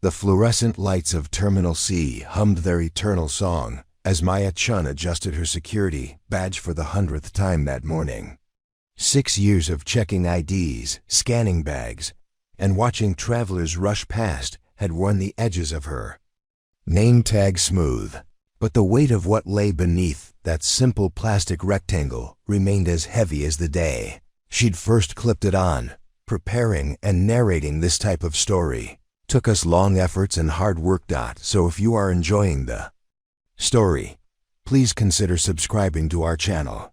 The fluorescent lights of Terminal C hummed their eternal song as Chen adjusted her security badge for the 100th time that morning. 6 years of checking IDs, scanning bags, and watching travelers rush past had worn the edges of her name tag smooth, but the weight of what lay beneath that simple plastic rectangle remained as heavy as the day she'd first clipped it on. Preparing and narrating this type of story took us long efforts and hard work. So if you are enjoying the story, please consider subscribing to our channel.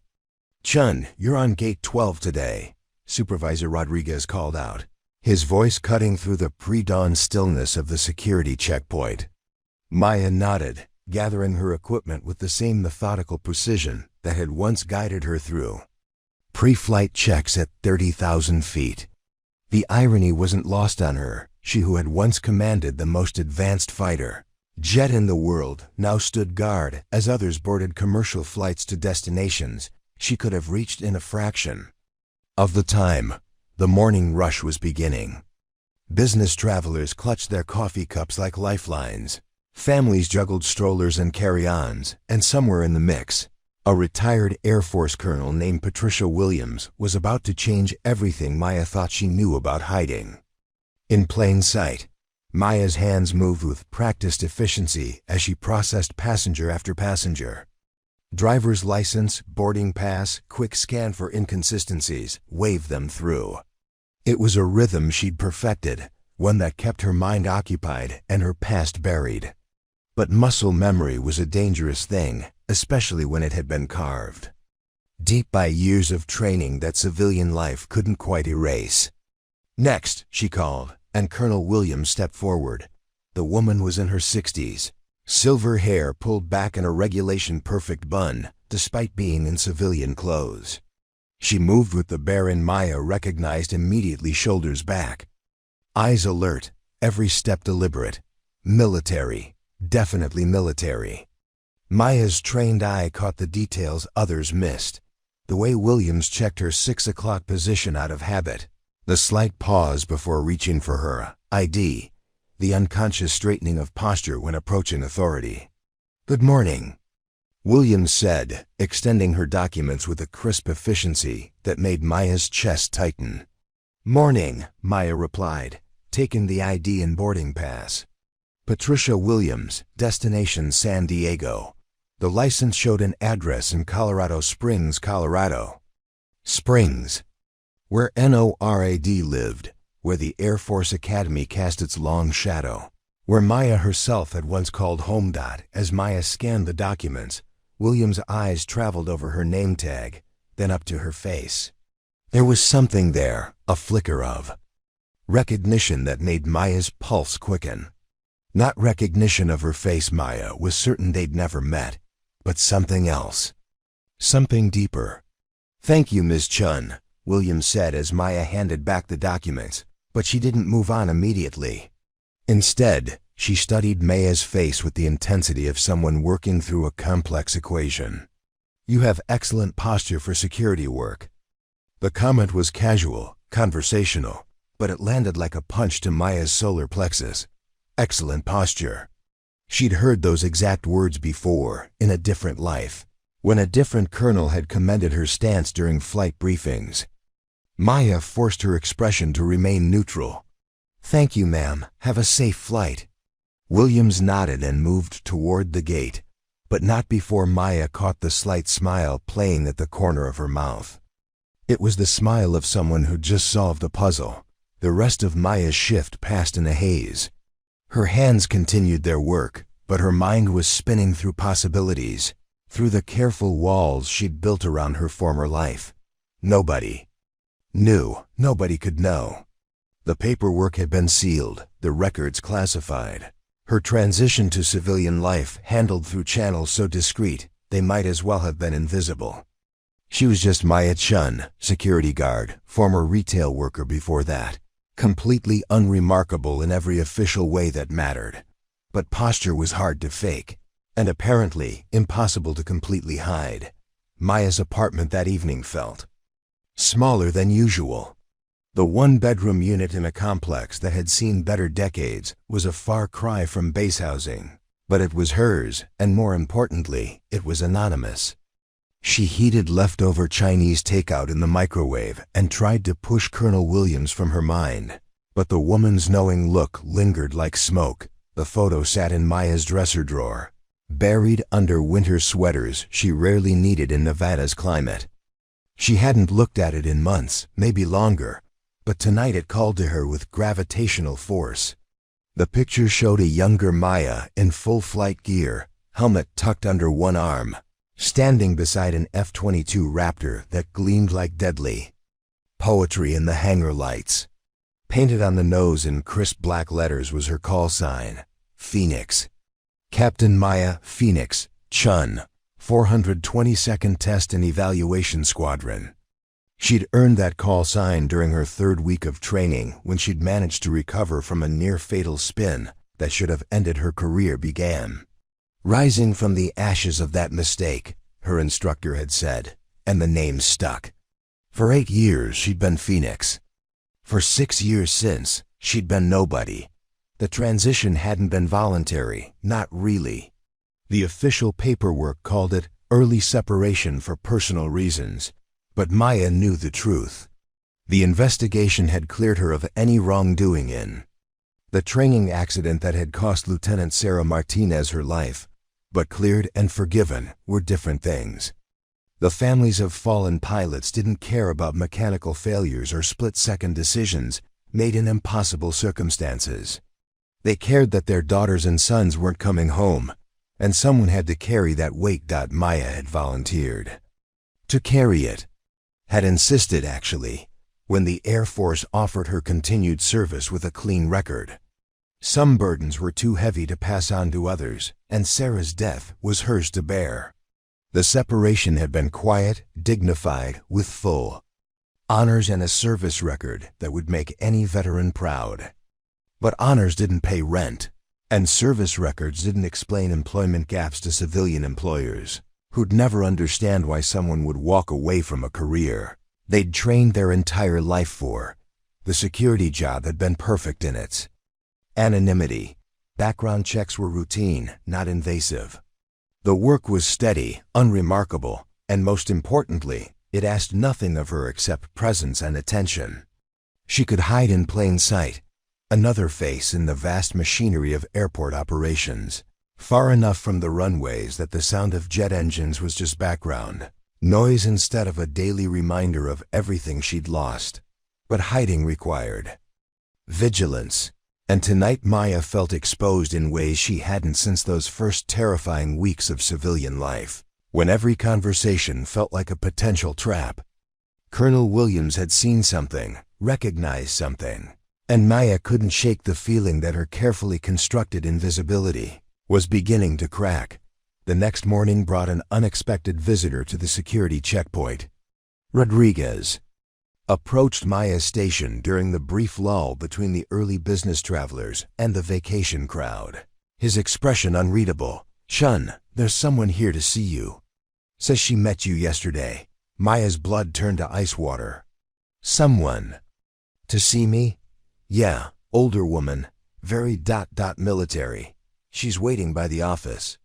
"Chen, you're on gate 12 today," Supervisor Rodriguez called out, his voice cutting through the pre-dawn stillness of the security checkpoint. Maya nodded, gathering her equipment with the same methodical precision that had once guided her through pre-flight checks at 30,000 feet. The irony wasn't lost on her. She who had once commanded the most advanced fighter jet in the world now stood guard as others boarded commercial flights to destinations she could have reached in a fraction of the time. The morning rush was beginning. Business travelers clutched their coffee cups like lifelines. Families juggled strollers and carry-ons, and somewhere in the mix, a retired Air Force colonel named Patricia Williams was about to change everything Maya thought she knew about hiding. In plain sight, Maya's hands moved with practiced efficiency as she processed passenger after passenger. Driver's license, boarding pass, quick scan for inconsistencies, waved them through. It was a rhythm she'd perfected, one that kept her mind occupied and her past buried. But muscle memory was a dangerous thing, especially when it had been carved deep by years of training that civilian life couldn't quite erase. "Next," she called, and Colonel Williams stepped forward. The woman was in her 60s, silver hair pulled back in a regulation-perfect bun, despite being in civilian clothes. She moved with the bearing Maya recognized immediately, shoulders back. Eyes alert, every step deliberate. Military, definitely military. Maya's trained eye caught the details others missed. The way Williams checked her 6 o'clock position out of habit, the slight pause before reaching for her ID, the unconscious straightening of posture when approaching authority. "Good morning," Williams said, extending her documents with a crisp efficiency that made Maya's chest tighten. "Morning," Maya replied, taking the ID and boarding pass. Patricia Williams, destination San Diego. The license showed an address in Colorado Springs, Colorado. Springs, where NORAD lived, where the Air Force Academy cast its long shadow, where Maya herself had once called home. As Maya scanned the documents, Williams' eyes traveled over her name tag, then up to her face. There was something there, a flicker of recognition that made Maya's pulse quicken. Not recognition of her face, Maya was certain they'd never met, but something else. Something deeper. "Thank you, Ms. Chen," Williams said as Maya handed back the documents, but she didn't move on immediately. Instead, she studied Maya's face with the intensity of someone working through a complex equation. "You have excellent posture for security work." The comment was casual, conversational, but it landed like a punch to Maya's solar plexus. Excellent posture. She'd heard those exact words before, in a different life, when a different colonel had commended her stance during flight briefings. Maya forced her expression to remain neutral. "Thank you, ma'am. Have a safe flight." Williams nodded and moved toward the gate, but not before Maya caught the slight smile playing at the corner of her mouth. It was the smile of someone who just solved a puzzle. The rest of Maya's shift passed in a haze. Her hands continued their work, but her mind was spinning through possibilities, through the careful walls she'd built around her former life. Nobody knew, nobody could know. The paperwork had been sealed, the records classified. Her transition to civilian life handled through channels so discreet, they might as well have been invisible. She was just Maya Chen, security guard, former retail worker before that. Completely unremarkable in every official way that mattered. But posture was hard to fake, and apparently impossible to completely hide. Maya's apartment that evening felt smaller than usual. The one-bedroom unit in a complex that had seen better decades was a far cry from base housing, but it was hers, and more importantly, it was anonymous. She heated leftover Chinese takeout in the microwave and tried to push Colonel Williams from her mind, but the woman's knowing look lingered like smoke. The photo sat in Maya's dresser drawer, buried under winter sweaters she rarely needed in Nevada's climate. She hadn't looked at it in months, maybe longer, but tonight it called to her with gravitational force. The picture showed a younger Maya in full flight gear, helmet tucked under one arm, standing beside an F-22 Raptor that gleamed like deadly. Poetry in the hangar lights. Painted on the nose in crisp black letters was her call sign, Phoenix. Captain Maya Phoenix, Chen, 422nd Test and Evaluation Squadron. She'd earned that call sign during her third week of training when she'd managed to recover from a near-fatal spin that should have ended her career began. Rising from the ashes of that mistake, her instructor had said, and the name stuck. For 8 years she'd been Phoenix. For 6 years since, she'd been nobody. The transition hadn't been voluntary, not really. The official paperwork called it early separation for personal reasons, but Maya knew the truth. The investigation had cleared her of any wrongdoing in the training accident that had cost Lieutenant Sarah Martinez her life, but cleared and forgiven were different things. The families of fallen pilots didn't care about mechanical failures or split-second decisions made in impossible circumstances. They cared that their daughters and sons weren't coming home, and someone had to carry that weight. Maya had volunteered to carry it. Had insisted, actually, when the Air Force offered her continued service with a clean record. Some burdens were too heavy to pass on to others, and Sarah's death was hers to bear. The separation had been quiet, dignified, with full honors and a service record that would make any veteran proud. But honors didn't pay rent, and service records didn't explain employment gaps to civilian employers, who'd never understand why someone would walk away from a career they'd trained their entire life for. The security job had been perfect in its anonymity. Background checks were routine, not invasive. The work was steady, unremarkable, and most importantly, it asked nothing of her except presence and attention. She could hide in plain sight, another face in the vast machinery of airport operations, far enough from the runways that the sound of jet engines was just background noise instead of a daily reminder of everything she'd lost. But hiding required vigilance, and tonight Maya felt exposed in ways she hadn't since those first terrifying weeks of civilian life, when every conversation felt like a potential trap. Colonel Williams had seen something, recognized something, and Maya couldn't shake the feeling that her carefully constructed invisibility was beginning to crack. The next morning brought an unexpected visitor to the security checkpoint. Rodriguez approached Maya's station during the brief lull between the early business travelers and the vacation crowd. His expression unreadable. "Chen, there's someone here to see you. Says she met you yesterday." Maya's blood turned to ice water. "Someone? To see me?" "Yeah, older woman, very military. She's waiting by the office."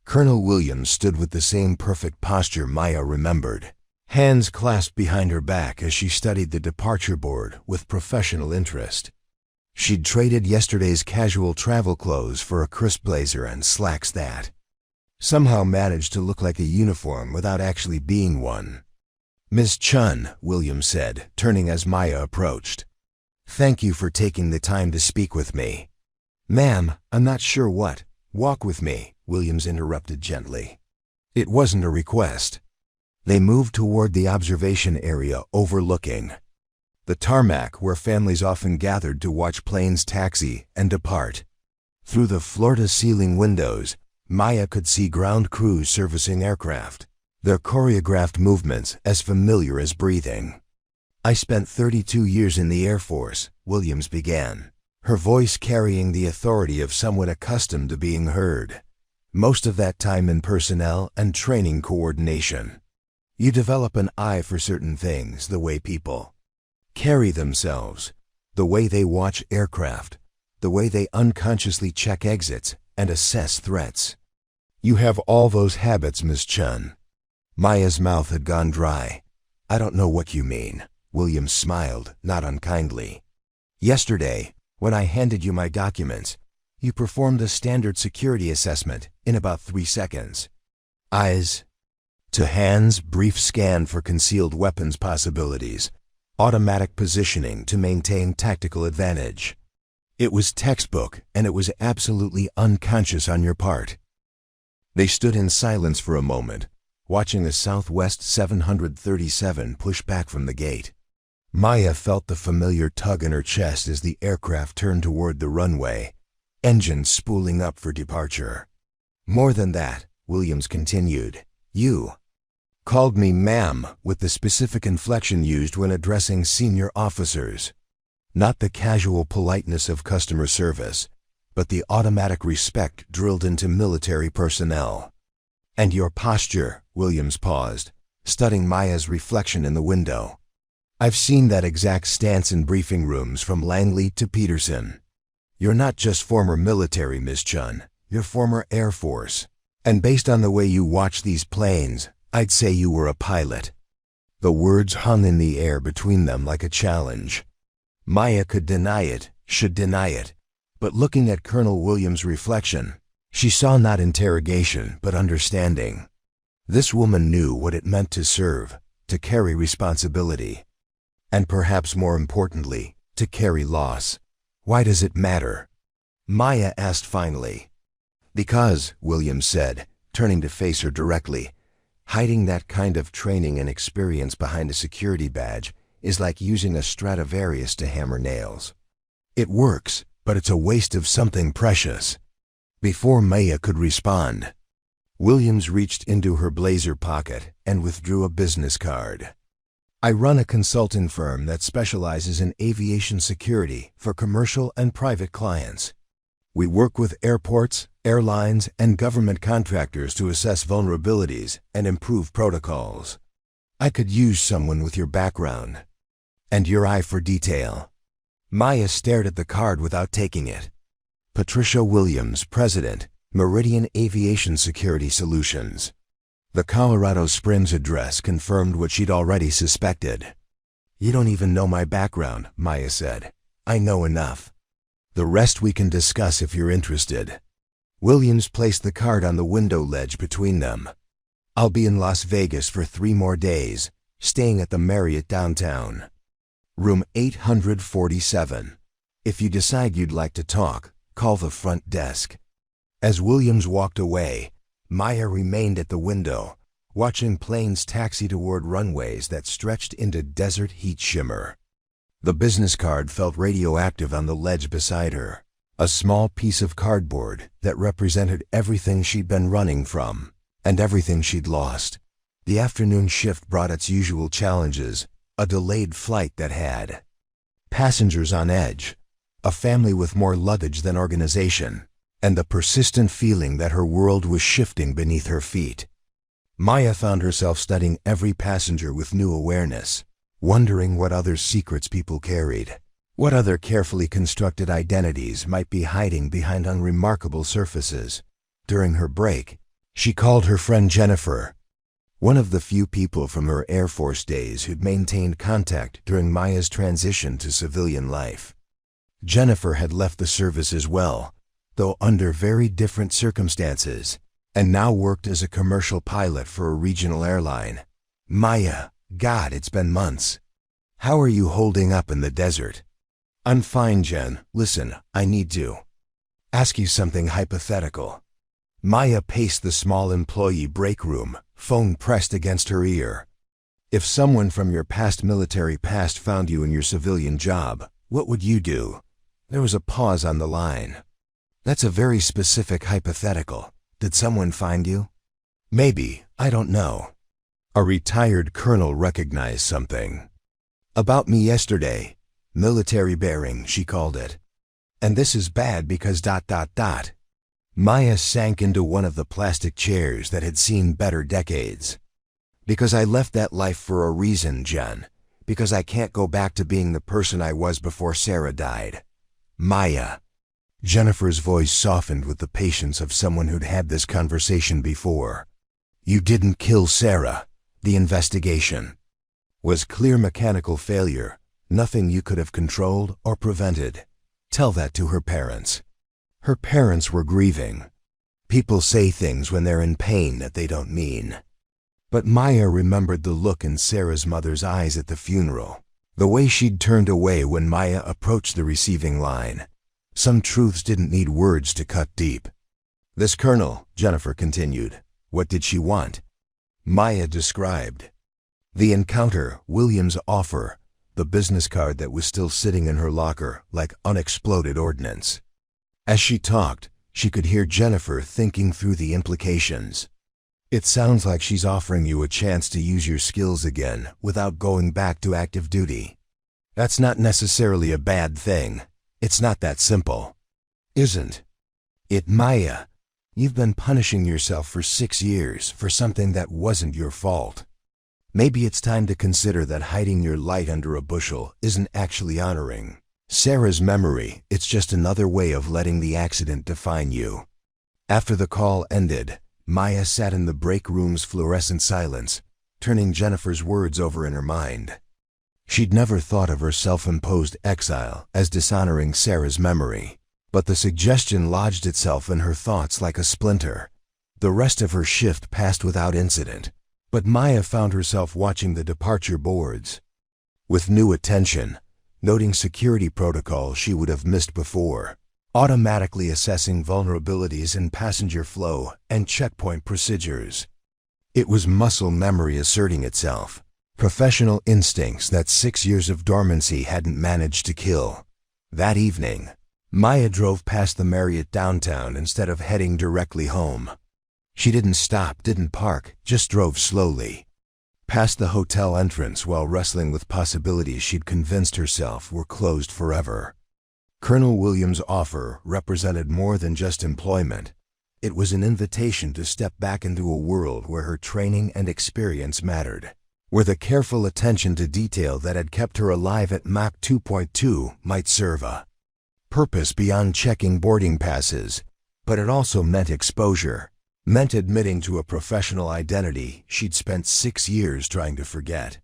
Colonel Williams stood with the same perfect posture Maya remembered, hands clasped behind her back as she studied the departure board with professional interest. She'd traded yesterday's casual travel clothes for a crisp blazer and slacks that somehow managed to look like a uniform without actually being one. "Miss Chen," Williams said, turning as Maya approached. "Thank you for taking the time to speak with me." "Ma'am, I'm not sure what." "Walk with me," Williams interrupted gently. It wasn't a request. They moved toward the observation area overlooking the tarmac where families often gathered to watch planes taxi and depart. Through the floor-to-ceiling windows, Maya could see ground crews servicing aircraft, their choreographed movements as familiar as breathing. "I spent 32 years in the Air Force," Williams began, her voice carrying the authority of someone accustomed to being heard. "Most of that time in personnel and training coordination. You develop an eye for certain things the way people carry themselves, the way they watch aircraft, the way they unconsciously check exits and assess threats. You have all those habits, Miss Chen. Maya's mouth had gone dry. I don't know what you mean. Williams smiled, not unkindly. Yesterday, when I handed you my documents, you performed a standard security assessment in about 3 seconds. Eyes to hands, brief scan for concealed weapons possibilities, automatic positioning to maintain tactical advantage. It was textbook, and it was absolutely unconscious on your part. They stood in silence for a moment, watching a Southwest 737 push back from the gate. Maya felt the familiar tug in her chest as the aircraft turned toward the runway, engines spooling up for departure. More than that, Williams continued, you called me ma'am with the specific inflection used when addressing senior officers. Not the casual politeness of customer service, but the automatic respect drilled into military personnel. And your posture, Williams paused, studying Maya's reflection in the window. I've seen that exact stance in briefing rooms from Langley to Peterson. You're not just former military, Miss Chen, you're former Air Force. And based on the way you watch these planes, I'd say you were a pilot. The words hung in the air between them like a challenge. Maya could deny it, should deny it, but looking at Colonel Williams' reflection, she saw not interrogation but understanding. This woman knew what it meant to serve, to carry responsibility, and perhaps more importantly, to carry loss. Why does it matter? Maya asked finally. Because, Williams said, turning to face her directly, hiding that kind of training and experience behind a security badge is like using a Stradivarius to hammer nails. It works, but it's a waste of something precious. Before Maya could respond, Williams reached into her blazer pocket and withdrew a business card. I run a consulting firm that specializes in aviation security for commercial and private clients. We work with airports, airlines, and government contractors to assess vulnerabilities and improve protocols. I could use someone with your background and your eye for detail. Maya stared at the card without taking it. Patricia Williams, President, Meridian Aviation Security Solutions. The Colorado Springs address confirmed what she'd already suspected. You don't even know my background, Maya said. I know enough. The rest we can discuss if you're interested. Williams placed the card on the window ledge between them. I'll be in Las Vegas for 3 more days, staying at the Marriott downtown. Room 847. If you decide you'd like to talk, call the front desk. As Williams walked away, Maya remained at the window, watching planes taxi toward runways that stretched into desert heat shimmer. The business card felt radioactive on the ledge beside her, a small piece of cardboard that represented everything she'd been running from, and everything she'd lost. The afternoon shift brought its usual challenges, a delayed flight that had passengers on edge, a family with more luggage than organization, and the persistent feeling that her world was shifting beneath her feet. Maya found herself studying every passenger with new awareness, wondering what other secrets people carried, what other carefully constructed identities might be hiding behind unremarkable surfaces. During her break, she called her friend Jennifer, one of the few people from her Air Force days who'd maintained contact during Maya's transition to civilian life. Jennifer had left the service as well, though under very different circumstances, and now worked as a commercial pilot for a regional airline. Maya, God, it's been months. How are you holding up in the desert? I'm fine, Jen. Listen, I need to ask you something hypothetical. Maya paced the small employee break room, phone pressed against her ear. If someone from your past military past found you in your civilian job, what would you do? There was a pause on the line. That's a very specific hypothetical. Did someone find you? Maybe, I don't know. A retired colonel recognized something. About me yesterday. Military bearing, she called it. And this is bad because ... Maya sank into one of the plastic chairs that had seen better decades. Because I left that life for a reason, Jen. because I can't go back to being the person I was before Sarah died. Maya. Jennifer's voice softened with the patience of someone who'd had this conversation before. You didn't kill Sarah. The investigation was clear mechanical failure, nothing you could have controlled or prevented. Tell that to her parents. Her parents were grieving. People say things when they're in pain that they don't mean. But Maya remembered the look in Sarah's mother's eyes at the funeral, the way she'd turned away when Maya approached the receiving line. Some truths didn't need words to cut deep. This colonel, Jennifer continued, what did she want? Maya described the encounter, Williams' offer, the business card that was still sitting in her locker like unexploded ordnance. As she talked, she could hear Jennifer thinking through the implications. It sounds like she's offering you a chance to use your skills again without going back to active duty. That's not necessarily a bad thing. It's not that simple. Isn't it, Maya? You've been punishing yourself for 6 years for something that wasn't your fault. Maybe it's time to consider that hiding your light under a bushel isn't actually honoring Sarah's memory. It's just another way of letting the accident define you. After the call ended, Maya sat in the break room's fluorescent silence, turning Jennifer's words over in her mind. She'd never thought of her self-imposed exile as dishonoring Sarah's memory, but the suggestion lodged itself in her thoughts like a splinter. The rest of her shift passed without incident, but Maya found herself watching the departure boards with new attention, noting security protocols she would have missed before, automatically assessing vulnerabilities in passenger flow and checkpoint procedures. It was muscle memory asserting itself, professional instincts that 6 years of dormancy hadn't managed to kill. That evening, Maya drove past the Marriott downtown instead of heading directly home. She didn't stop, didn't park, just drove slowly past the hotel entrance while wrestling with possibilities she'd convinced herself were closed forever. Colonel Williams' offer represented more than just employment. It was an invitation to step back into a world where her training and experience mattered, where the careful attention to detail that had kept her alive at Mach 2.2 might serve a purpose beyond checking boarding passes. But it also meant exposure, meant admitting to a professional identity she'd spent 6 years trying to forget.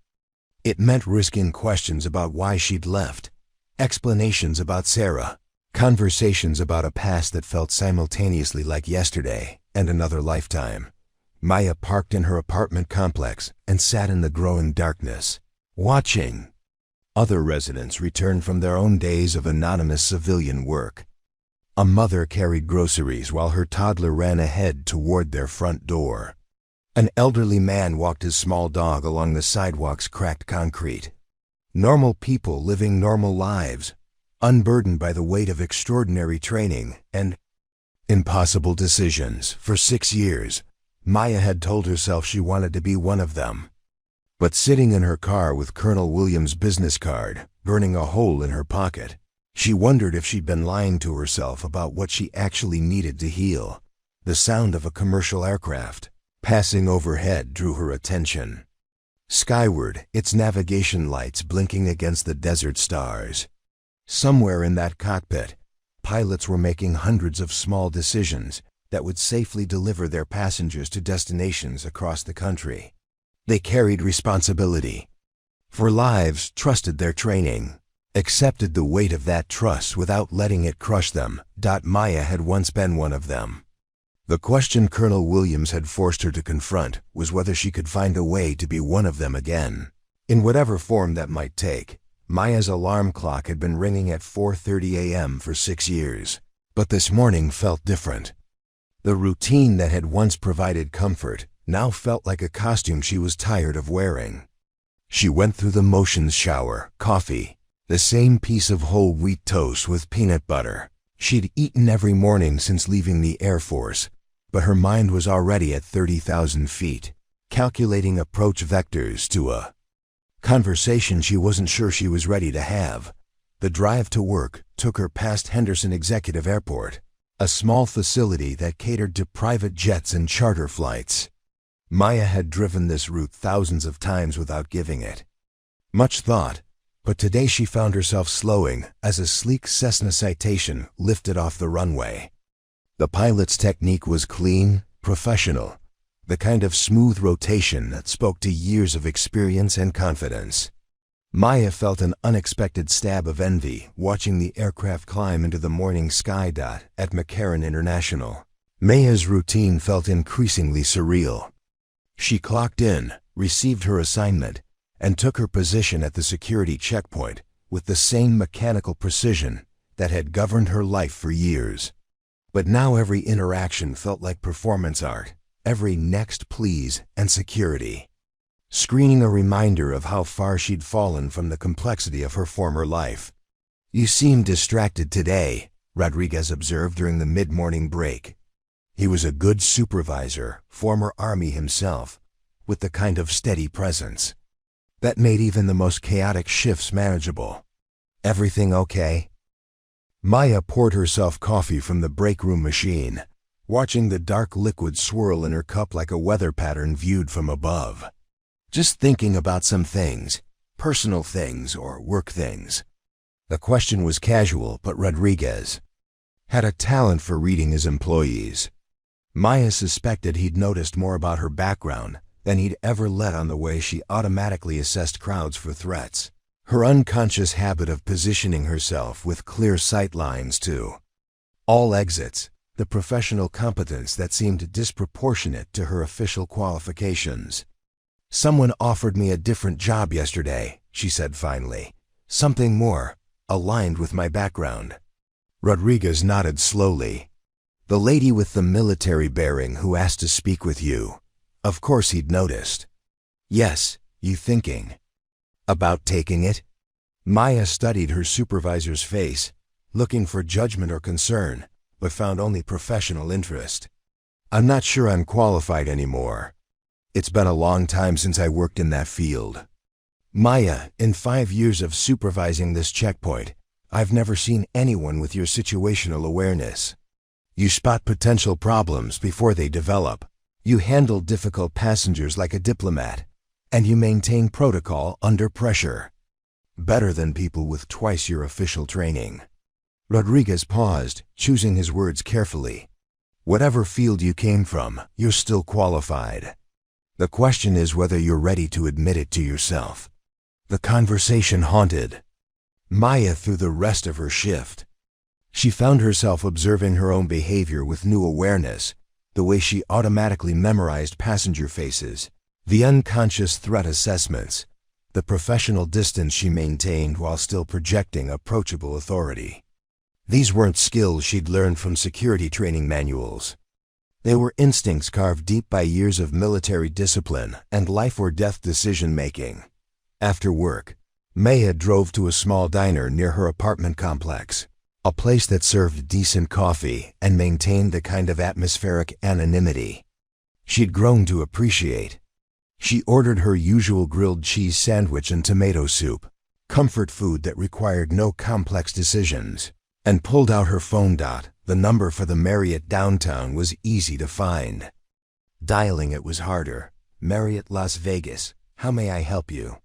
It meant risking questions about why she'd left, explanations about Sarah, conversations about a past that felt simultaneously like yesterday and another lifetime. Maya parked in her apartment complex and sat in the growing darkness, watching other residents return from their own days of anonymous civilian work. A mother carried groceries while her toddler ran ahead toward their front door. An elderly man walked his small dog along the sidewalk's cracked concrete. Normal people living normal lives, unburdened by the weight of extraordinary training and impossible decisions. For 6 years, Maya had told herself she wanted to be one of them. But sitting in her car with Colonel Williams' business card, burning a hole in her pocket, she wondered if she'd been lying to herself about what she actually needed to heal. The sound of a commercial aircraft passing overhead drew her attention. Skyward, its navigation lights blinking against the desert stars. Somewhere in that cockpit, pilots were making hundreds of small decisions that would safely deliver their passengers to destinations across the country. They carried responsibility for lives, trusted their training, accepted the weight of that trust without letting it crush them. Maya had once been one of them. The question Colonel Williams had forced her to confront was whether she could find a way to be one of them again, in whatever form that might take. Maya's alarm clock had been ringing at 4:30 a.m. for 6 years, but this morning felt different. The routine that had once provided comfort now felt like a costume she was tired of wearing. She went through the motions: shower, coffee, the same piece of whole wheat toast with peanut butter she'd eaten every morning since leaving the Air Force, but her mind was already at 30,000 feet, calculating approach vectors to a conversation she wasn't sure she was ready to have. The drive to work took her past Henderson Executive Airport, a small facility that catered to private jets and charter flights. Maya had driven this route thousands of times without giving it Much thought, but today she found herself slowing as a sleek Cessna Citation lifted off the runway. The pilot's technique was clean, professional, the kind of smooth rotation that spoke to years of experience and confidence. Maya felt an unexpected stab of envy watching the aircraft climb into the morning sky dot at McCarran International. Maya's routine felt increasingly surreal. She clocked in, received her assignment, and took her position at the security checkpoint with the same mechanical precision that had governed her life for years. But now every interaction felt like performance art, every next please and security. Screening a reminder of how far she'd fallen from the complexity of her former life. "You seem distracted today," Rodriguez observed during the mid-morning break. He was a good supervisor, former Army himself, with the kind of steady presence that made even the most chaotic shifts manageable. "Everything okay?" Maya poured herself coffee from the break room machine, watching the dark liquid swirl in her cup like a weather pattern viewed from above. "Just thinking about some things, personal things or work things." The question was casual, but Rodriguez had a talent for reading his employees. Maya suspected he'd noticed more about her background than he'd ever let on the way she automatically assessed crowds for threats. Her unconscious habit of positioning herself with clear sight lines to all exits, the professional competence that seemed disproportionate to her official qualifications. "Someone offered me a different job yesterday," she said finally. "Something more aligned with my background." Rodriguez nodded slowly. "The lady with the military bearing who asked to speak with you." Of course he'd noticed. "Yes, you thinking about taking it?" Maya studied her supervisor's face, looking for judgment or concern, but found only professional interest. "I'm not sure I'm qualified anymore. It's been a long time since I worked in that field. Maya, in 5 years of supervising this checkpoint, I've never seen anyone with your situational awareness. You spot potential problems before they develop. You handle difficult passengers like a diplomat, and you maintain protocol under pressure. Better than people with twice your official training." Rodriguez paused, choosing his words carefully. "Whatever field you came from, you're still qualified. The question is whether you're ready to admit it to yourself." The conversation haunted Maya through the rest of her shift. She found herself observing her own behavior with new awareness, the way she automatically memorized passenger faces, the unconscious threat assessments, the professional distance she maintained while still projecting approachable authority. These weren't skills she'd learned from security training manuals. They were instincts carved deep by years of military discipline and life-or-death decision-making. After work, Maya drove to a small diner near her apartment complex, a place that served decent coffee and maintained the kind of atmospheric anonymity she'd grown to appreciate. She ordered her usual grilled cheese sandwich and tomato soup, comfort food that required no complex decisions, and pulled out her phone. The number for the Marriott downtown was easy to find. Dialing it was harder. "Marriott Las Vegas, how may I help you?"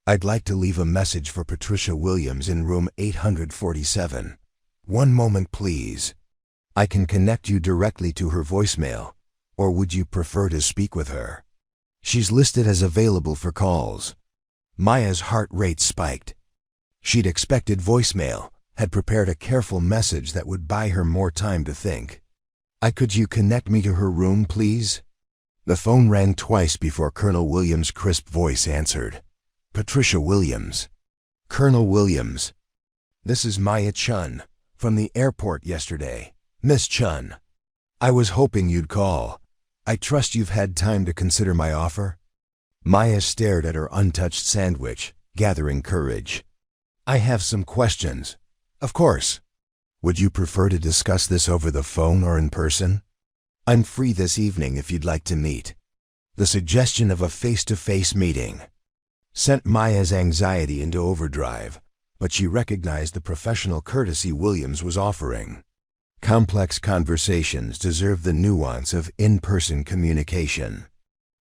"I'd like to leave a message for Patricia Williams in room 847. "One moment, please. I can connect you directly to her voicemail, or would you prefer to speak with her? She's listed as available for calls." Maya's heart rate spiked. She'd expected voicemail, had prepared a careful message that would buy her more time to think. Could you connect me to her room, please?" The phone rang twice before Colonel Williams' crisp voice answered. "Patricia Williams." "Colonel Williams. This is Maya Chen, from the airport yesterday. Miss Chen, I was hoping you'd call. I trust you've had time to consider my offer?" Maya stared at her untouched sandwich, gathering courage. "I have some questions." "Of course. Would you prefer to discuss this over the phone or in person?" "I'm free this evening if you'd like to meet." The suggestion of a face-to-face meeting sent Maya's anxiety into overdrive, but she recognized the professional courtesy Williams was offering. Complex conversations deserve the nuance of in-person communication.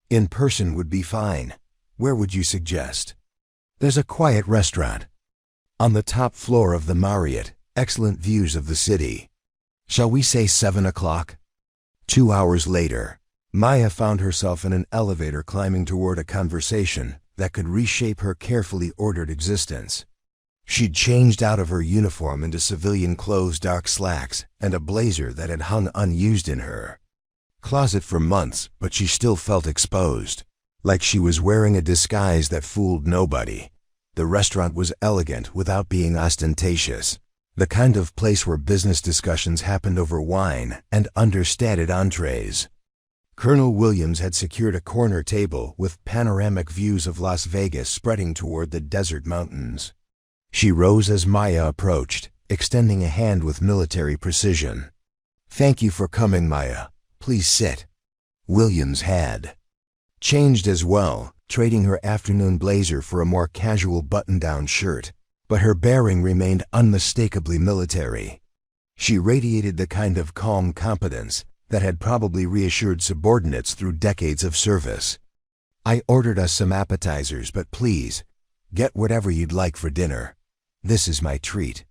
"In person would be fine. Where would you suggest?" There's a quiet restaurant on the top floor of the Marriott, excellent views of the city. Shall we say 7 o'clock? 2 hours later, Maya found herself in an elevator climbing toward a conversation that could reshape her carefully ordered existence. She'd changed out of her uniform into civilian clothes, dark slacks, and a blazer that had hung unused in her closet for months, but she still felt exposed, like she was wearing a disguise that fooled nobody. The restaurant was elegant without being ostentatious, the kind of place where business discussions happened over wine and understated entrees. Colonel Williams had secured a corner table with panoramic views of Las Vegas spreading toward the desert mountains. She rose as Maya approached, extending a hand with military precision. "Thank you for coming, Maya. Please sit." Williams had changed as well, trading her afternoon blazer for a more casual button-down shirt, but her bearing remained unmistakably military. She radiated the kind of calm competence that had probably reassured subordinates through decades of service. "I ordered us some appetizers, but please, get whatever you'd like for dinner. This is my treat."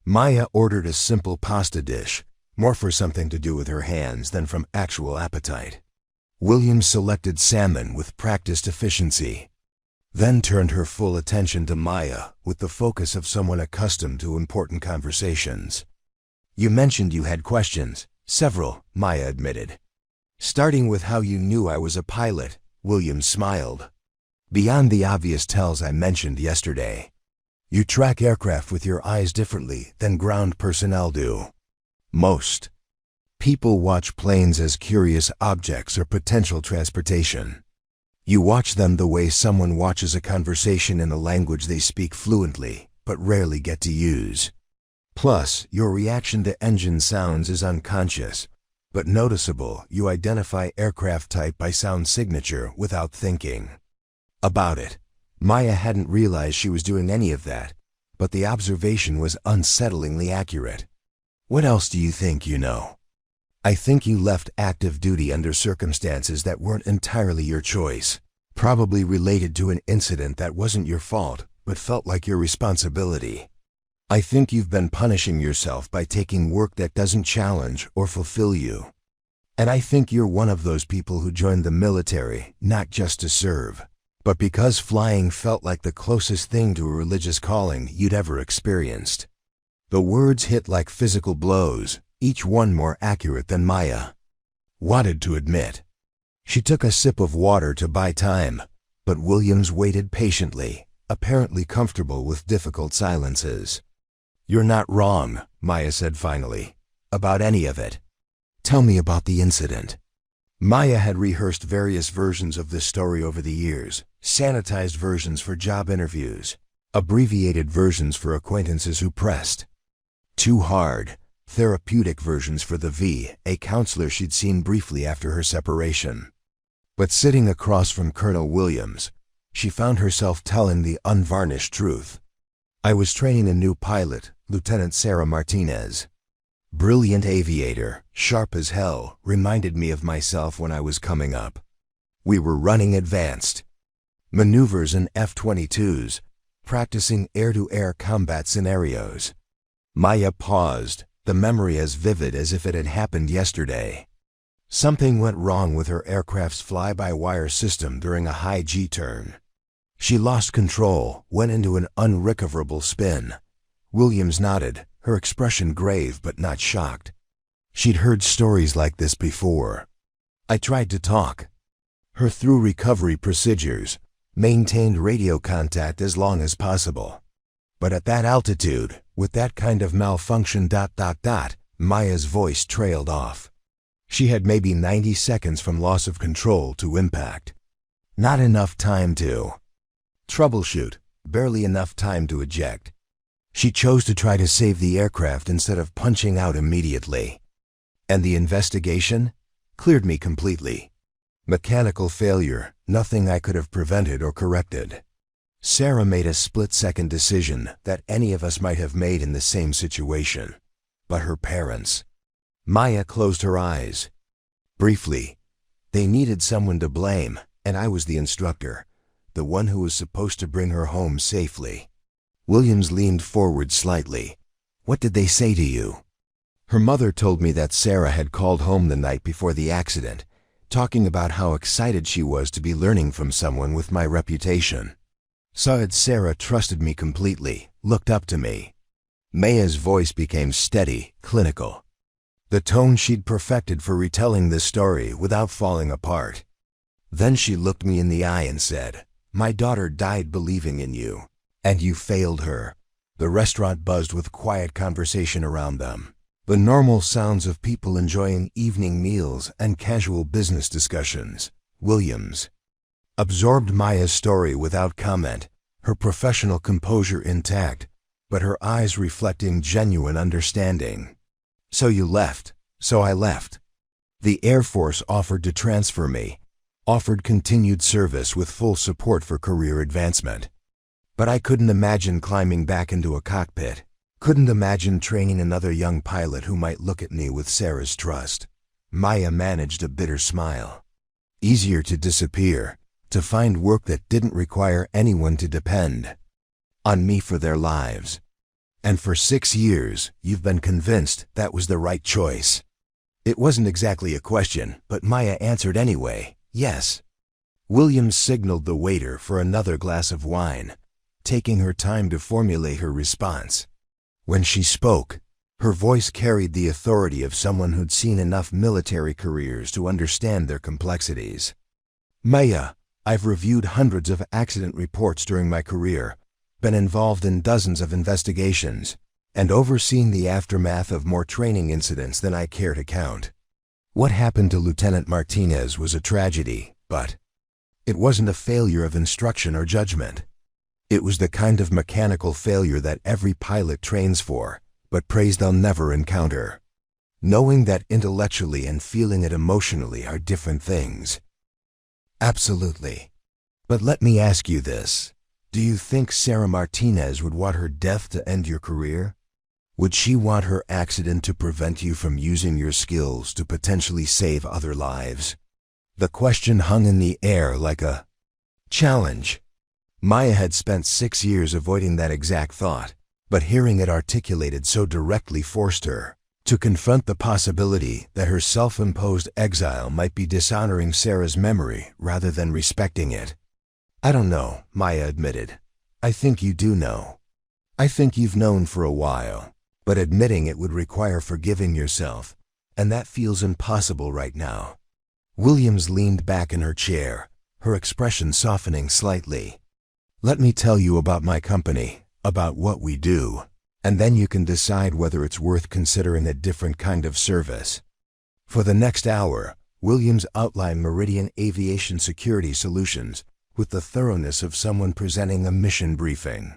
Maya ordered a simple pasta dish, more for something to do with her hands than from actual appetite. Williams selected salmon with practiced efficiency, then turned her full attention to Maya with the focus of someone accustomed to important conversations. "You mentioned you had questions." "Several," Maya admitted. "Starting with how you knew I was a pilot," Williams smiled. "Beyond the obvious tells I mentioned yesterday. You track aircraft with your eyes differently than ground personnel do. Most people watch planes as curious objects or potential transportation. You watch them the way someone watches a conversation in a language they speak fluently but rarely get to use. Plus, your reaction to engine sounds is unconscious, but noticeable. You identify aircraft type by sound signature without thinking about it." Maya hadn't realized she was doing any of that, but the observation was unsettlingly accurate. "What else do you think you know?" "I think you left active duty under circumstances that weren't entirely your choice, probably related to an incident that wasn't your fault but felt like your responsibility. I think you've been punishing yourself by taking work that doesn't challenge or fulfill you. And I think you're one of those people who joined the military not just to serve, but because flying felt like the closest thing to a religious calling you'd ever experienced." The words hit like physical blows, each one more accurate than Maya wanted to admit. She took a sip of water to buy time, but Williams waited patiently, apparently comfortable with difficult silences. "You're not wrong," Maya said finally, "about any of it. Tell me about the incident." Maya had rehearsed various versions of this story over the years, sanitized versions for job interviews, abbreviated versions for acquaintances who pressed too hard, therapeutic versions for the V, a counselor she'd seen briefly after her separation. But sitting across from Colonel Williams, she found herself telling the unvarnished truth. "I was training a new pilot, Lieutenant Sarah Martinez. Brilliant aviator, sharp as hell, reminded me of myself when I was coming up. We were running advanced maneuvers in F-22s, practicing air-to-air combat scenarios." Maya paused, the memory as vivid as if it had happened yesterday. Something went wrong with her aircraft's fly-by-wire system during a high G-turn. She lost control, went into an unrecoverable spin. Williams nodded, her expression grave but not shocked. She'd heard stories like this before. "I tried to talk her through recovery procedures, maintained radio contact as long as possible. But at that altitude, with that kind of malfunction ... Maya's voice trailed off. She had maybe 90 seconds from loss of control to impact. Not enough time to troubleshoot, barely enough time to eject. She chose to try to save the aircraft instead of punching out immediately. And the investigation cleared me completely. Mechanical failure, nothing I could have prevented or corrected. Sarah made a split-second decision that any of us might have made in the same situation. But her parents. Maya closed her eyes. Briefly, they needed someone to blame, and I was the instructor. the one who was supposed to bring her home safely. Williams leaned forward slightly. What did they say to you? Her mother told me that Sarah had called home the night before the accident, talking about how excited she was to be learning from someone with my reputation. Said Sarah trusted me completely, looked up to me. Maya's voice became steady, clinical. The tone she'd perfected for retelling this story without falling apart. Then she looked me in the eye and said, "My daughter died believing in you, and you failed her." The restaurant buzzed with quiet conversation around them. The normal sounds of people enjoying evening meals and casual business discussions. Williams absorbed Maya's story without comment, her professional composure intact, but her eyes reflecting genuine understanding. "So you left." "So I left. The Air Force offered to transfer me, offered continued service with full support for career advancement. But I couldn't imagine climbing back into a cockpit. Couldn't imagine training another young pilot who might look at me with Sarah's trust." Maya managed a bitter smile. "Easier to disappear, to find work that didn't require anyone to depend on me for their lives. And for 6 years, you've been convinced that was the right choice." It wasn't exactly a question, but Maya answered anyway, "Yes." Williams signaled the waiter for another glass of wine, taking her time to formulate her response. When she spoke, her voice carried the authority of someone who'd seen enough military careers to understand their complexities. "Maya, I've reviewed hundreds of accident reports during my career, been involved in dozens of investigations, and overseen the aftermath of more training incidents than I care to count. What happened to Lieutenant Martinez was a tragedy, but it wasn't a failure of instruction or judgment. It was the kind of mechanical failure that every pilot trains for, but prays they'll never encounter. Knowing that intellectually and feeling it emotionally are different things." "Absolutely. But let me ask you this. Do you think Sarah Martinez would want her death to end your career? Would she want her accident to prevent you from using your skills to potentially save other lives?" The question hung in the air like a challenge. Maya had spent 6 years avoiding that exact thought, but hearing it articulated so directly forced her to confront the possibility that her self-imposed exile might be dishonoring Sarah's memory rather than respecting it. "I don't know," Maya admitted. "I think you do know. I think you've known for a while, but admitting it would require forgiving yourself, and that feels impossible right now." Williams leaned back in her chair, her expression softening slightly. "Let me tell you about my company, about what we do, and then you can decide whether it's worth considering a different kind of service." For the next hour, Williams outlined Meridian Aviation Security Solutions with the thoroughness of someone presenting a mission briefing.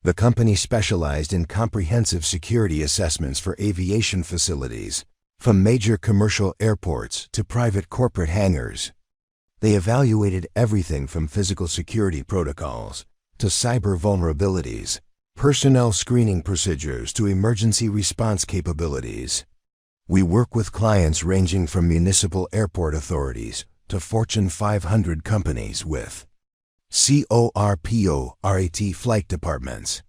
The company specialized in comprehensive security assessments for aviation facilities, from major commercial airports to private corporate hangars. They evaluated everything from physical security protocols to cyber vulnerabilities, personnel screening procedures to emergency response capabilities. We work with clients ranging from municipal airport authorities to Fortune 500 companies with corporate flight departments.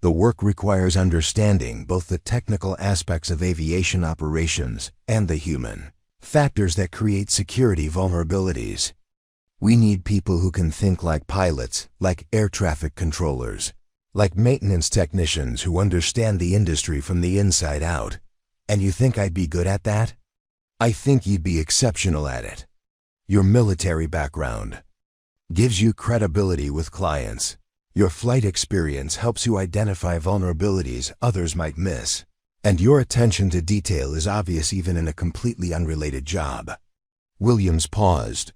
The work requires understanding both the technical aspects of aviation operations and the human factors that create security vulnerabilities. We need people who can think like pilots, like air traffic controllers, like maintenance technicians who understand the industry from the inside out. And you think I'd be good at that? I think you'd be exceptional at it. Your military background gives you credibility with clients. Your flight experience helps you identify vulnerabilities others might miss. And your attention to detail is obvious even in a completely unrelated job." Williams paused.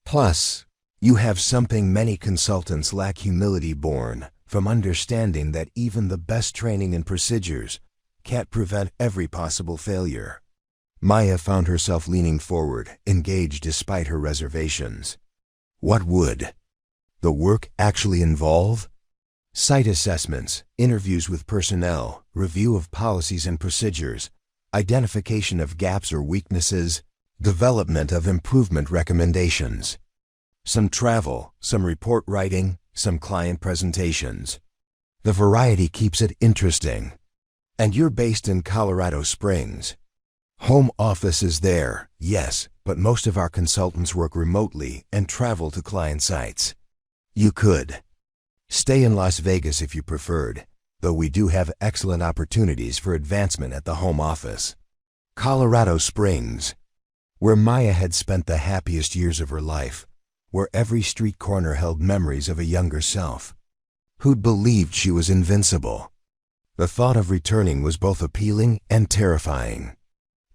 "Plus, you have something many consultants lack: humility born from understanding that even the best training and procedures can't prevent every possible failure." Maya found herself leaning forward, engaged despite her reservations. What would the work actually involve? Site assessments, interviews with personnel, review of policies and procedures, identification of gaps or weaknesses, development of improvement recommendations. Some travel, some report writing, some client presentations. The variety keeps it interesting. And you're based in Colorado Springs. Home office is there, yes, but most of our consultants work remotely and travel to client sites. You could stay in Las Vegas if you preferred, though we do have excellent opportunities for advancement at the home office. Colorado Springs, where Maya had spent the happiest years of her life, where every street corner held memories of a younger self. Who'd believed she was invincible? The thought of returning was both appealing and terrifying.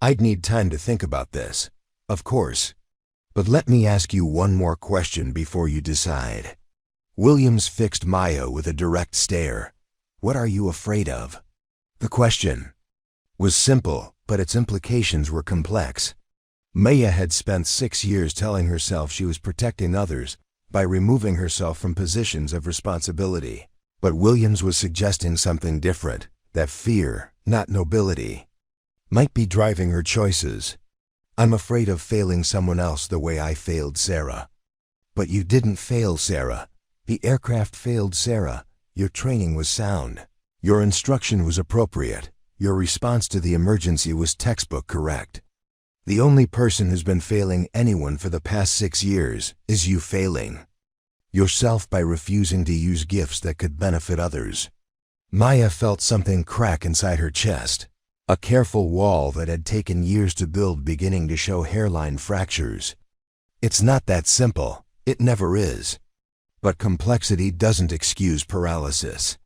I'd need time to think about this, of course. But let me ask you one more question before you decide. Williams fixed Maya with a direct stare. What are you afraid of? The question was simple, but its implications were complex. Maya had spent 6 years telling herself she was protecting others by removing herself from positions of responsibility. But Williams was suggesting something different, that fear, not nobility, might be driving her choices. I'm afraid of failing someone else the way I failed Sarah. But you didn't fail Sarah. The aircraft failed Sarah. Your training was sound. Your instruction was appropriate. Your response to the emergency was textbook correct. The only person who's been failing anyone for the past 6 years is you failing yourself by refusing to use gifts that could benefit others. Maya felt something crack inside her chest. A careful wall that had taken years to build beginning to show hairline fractures. It's not that simple. It never is. But complexity doesn't excuse paralysis.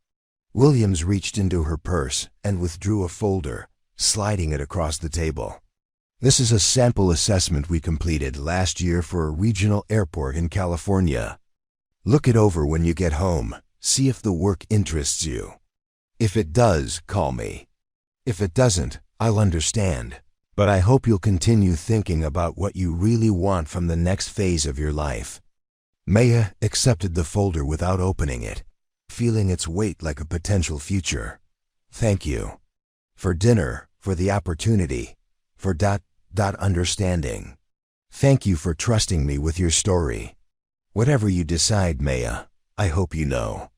Williams reached into her purse and withdrew a folder, sliding it across the table. This is a sample assessment we completed last year for a regional airport in California. Look it over when you get home. See if the work interests you. If it does, call me. If it doesn't, I'll understand. But I hope you'll continue thinking about what you really want from the next phase of your life. Maya accepted the folder without opening it, feeling its weight like a potential future. Thank you. For dinner, for the opportunity, for understanding. Thank you for trusting me with your story. Whatever you decide, Maya, I hope you know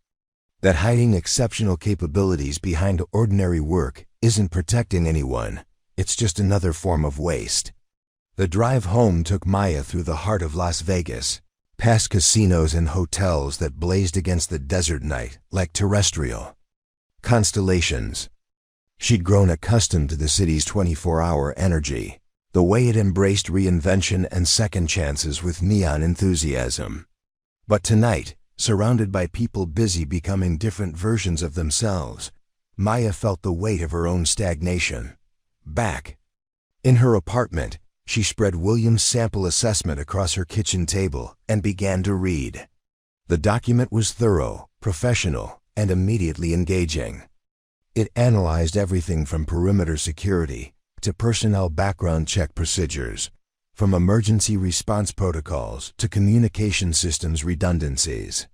that hiding exceptional capabilities behind ordinary work isn't protecting anyone. It's just another form of waste. The drive home took Maya through the heart of Las Vegas, past casinos and hotels that blazed against the desert night like terrestrial constellations. She'd grown accustomed to the city's 24-hour energy, the way it embraced reinvention and second chances with neon enthusiasm. But tonight, surrounded by people busy becoming different versions of themselves, Maya felt the weight of her own stagnation. Back in her apartment, she spread Williams' sample assessment across her kitchen table and began to read. The document was thorough, professional, and immediately engaging. It analyzed everything from perimeter security to personnel background check procedures, from emergency response protocols to communication systems redundancies.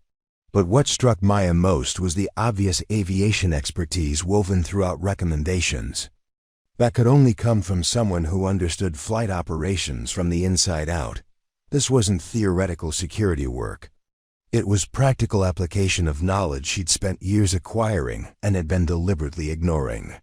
But what struck Maya most was the obvious aviation expertise woven throughout recommendations. That could only come from someone who understood flight operations from the inside out. This wasn't theoretical security work. It was practical application of knowledge she'd spent years acquiring and had been deliberately ignoring.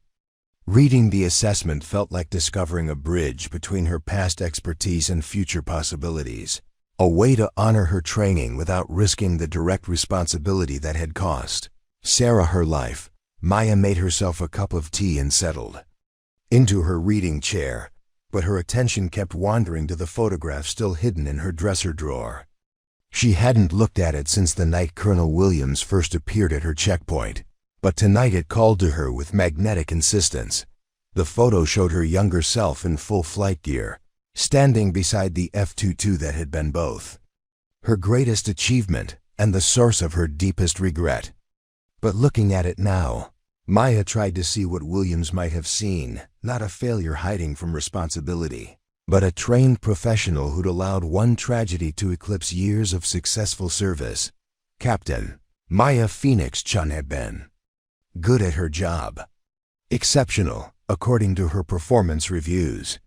Reading the assessment felt like discovering a bridge between her past expertise and future possibilities, a way to honor her training without risking the direct responsibility that had cost Sarah her life. Maya made herself a cup of tea and settled into her reading chair, but her attention kept wandering to the photograph still hidden in her dresser drawer. She hadn't looked at it since the night Colonel Williams first appeared at her checkpoint, but tonight it called to her with magnetic insistence. The photo showed her younger self in full flight gear, standing beside the F-22 that had been both her greatest achievement and the source of her deepest regret. But looking at it now, Maya tried to see what Williams might have seen, not a failure hiding from responsibility, but a trained professional who'd allowed one tragedy to eclipse years of successful service. Captain Maya Phoenix Chen had been good at her job. Exceptional, according to her performance reviews.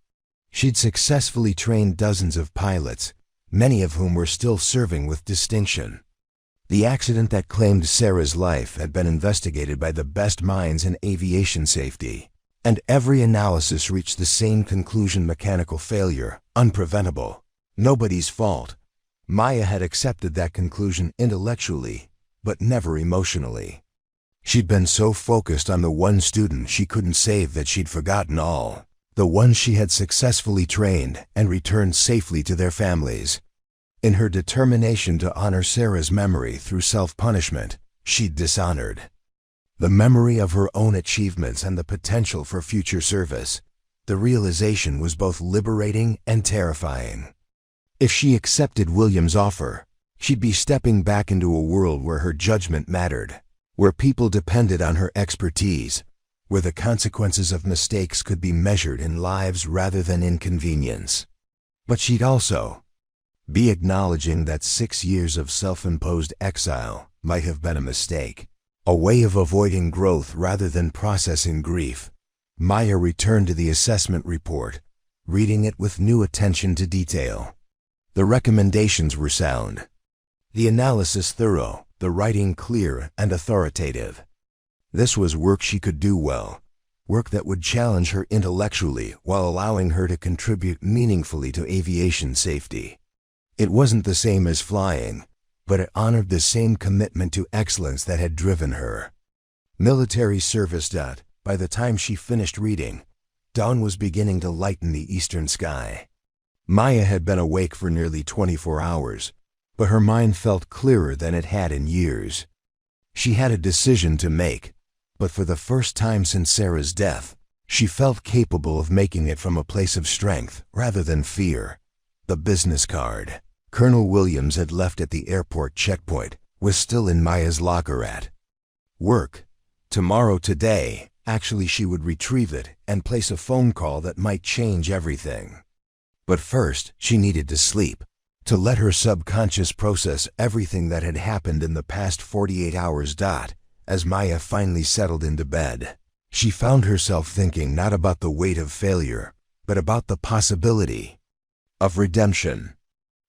She'd successfully trained dozens of pilots, many of whom were still serving with distinction. The accident that claimed Sarah's life had been investigated by the best minds in aviation safety, and every analysis reached the same conclusion: mechanical failure, unpreventable, nobody's fault. Maya had accepted that conclusion intellectually, but never emotionally. She'd been so focused on the one student she couldn't save that she'd forgotten all, the ones she had successfully trained and returned safely to their families. In her determination to honor Sarah's memory through self-punishment, she'd dishonored the memory of her own achievements and the potential for future service. The realization was both liberating and terrifying. If she accepted Williams' offer, she'd be stepping back into a world where her judgment mattered, where people depended on her expertise, where the consequences of mistakes could be measured in lives rather than inconvenience. But she'd also be acknowledging that 6 years of self-imposed exile might have been a mistake, a way of avoiding growth rather than processing grief. Maya returned to the assessment report, reading it with new attention to detail. The recommendations were sound, the analysis thorough, the writing clear and authoritative. This was work she could do well, work that would challenge her intellectually while allowing her to contribute meaningfully to aviation safety. It wasn't the same as flying, but it honored the same commitment to excellence that had driven her. Military service. By the time she finished reading, dawn was beginning to lighten the eastern sky. Maya had been awake for nearly 24 hours, but her mind felt clearer than it had in years. She had a decision to make, but for the first time since Sarah's death, she felt capable of making it from a place of strength rather than fear. The business card Colonel Williams had left at the airport checkpoint was still in Maya's locker at work. Tomorrow, today, actually she would retrieve it and place a phone call that might change everything. But first, she needed to sleep, to let her subconscious process everything that had happened in the past 48 hours. As Maya finally settled into bed, she found herself thinking not about the weight of failure, but about the possibility of redemption.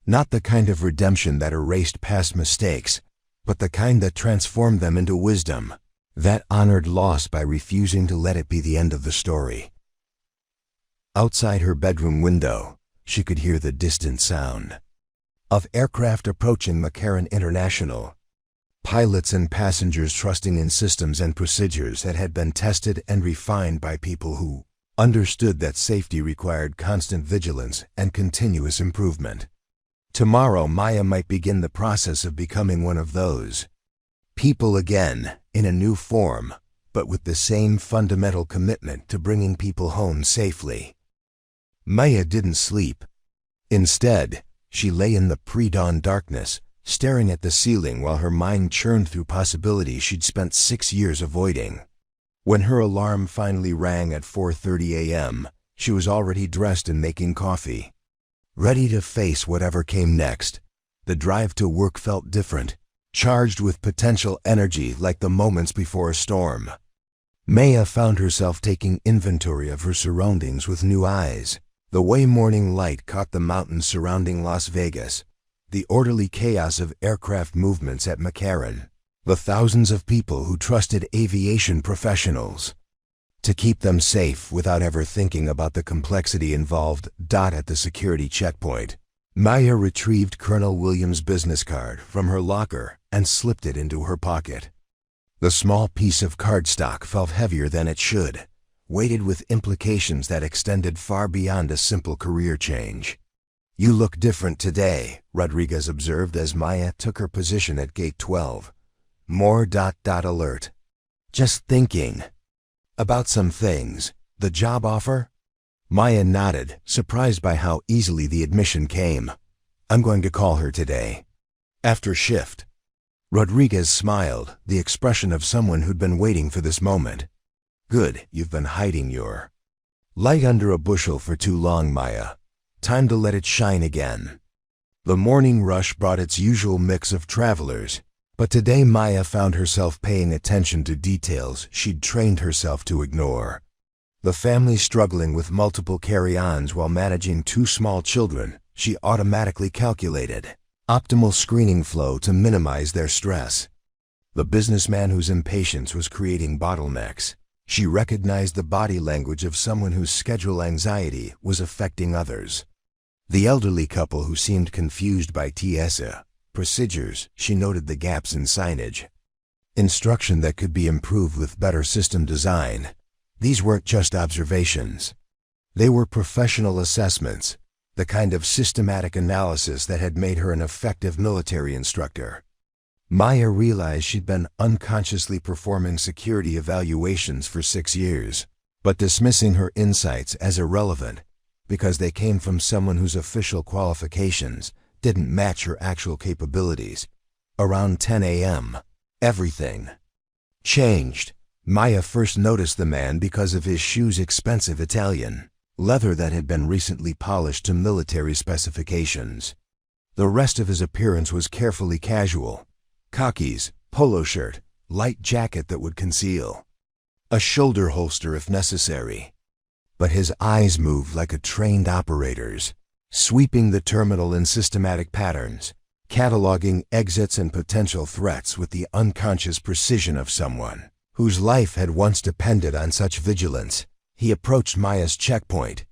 Not the kind of redemption that erased past mistakes, but the kind that transformed them into wisdom, that honored loss by refusing to let it be the end of the story. Outside her bedroom window, she could hear the distant sound of aircraft approaching McCarran International. Pilots and passengers trusting in systems and procedures that had been tested and refined by people who understood that safety required constant vigilance and continuous improvement. Tomorrow, Maya might begin the process of becoming one of those people again, in a new form, but with the same fundamental commitment to bringing people home safely. Maya didn't sleep. Instead, she lay in the pre-dawn darkness, staring at the ceiling while her mind churned through possibilities she'd spent 6 years avoiding. When her alarm finally rang at 4:30 a.m., she was already dressed and making coffee, ready to face whatever came next. The drive to work felt different, charged with potential energy like the moments before a storm. Maya found herself taking inventory of her surroundings with new eyes. The way morning light caught the mountains surrounding Las Vegas, the orderly chaos of aircraft movements at McCarran, the thousands of people who trusted aviation professionals to keep them safe without ever thinking about the complexity involved. At the security checkpoint, Maya retrieved Colonel Williams' business card from her locker and slipped it into her pocket. The small piece of cardstock felt heavier than it should, weighted with implications that extended far beyond a simple career change. "You look different today," Rodriguez observed as Maya took her position at gate 12. More alert. "Just thinking about some things. The job offer?" Maya nodded, surprised by how easily the admission came. "I'm going to call her today, after shift." Rodriguez smiled, the expression of someone who'd been waiting for this moment. "Good, you've been hiding your light under a bushel for too long, Maya. Time to let it shine again." The morning rush brought its usual mix of travelers, but today Maya found herself paying attention to details she'd trained herself to ignore. The family struggling with multiple carry-ons while managing 2 small children, She automatically calculated optimal screening flow to minimize their stress. The businessman whose impatience was creating bottlenecks. She recognized the body language of someone whose schedule anxiety was affecting others. The elderly couple who seemed confused by TSA procedures. She noted the gaps in signage. Instruction that could be improved with better system design. These weren't just observations. They were professional assessments, the kind of systematic analysis that had made her an effective military instructor. Maya realized she'd been unconsciously performing security evaluations for 6 years, but dismissing her insights as irrelevant because they came from someone whose official qualifications didn't match her actual capabilities. Around 10 a.m., everything changed. Maya first noticed the man because of his shoes, expensive Italian leather that had been recently polished to military specifications. The rest of his appearance was carefully casual. Khakis, polo shirt, light jacket that would conceal a shoulder holster if necessary. But his eyes moved like a trained operator's, sweeping the terminal in systematic patterns, cataloging exits and potential threats with the unconscious precision of someone whose life had once depended on such vigilance. He approached Maya's checkpoint.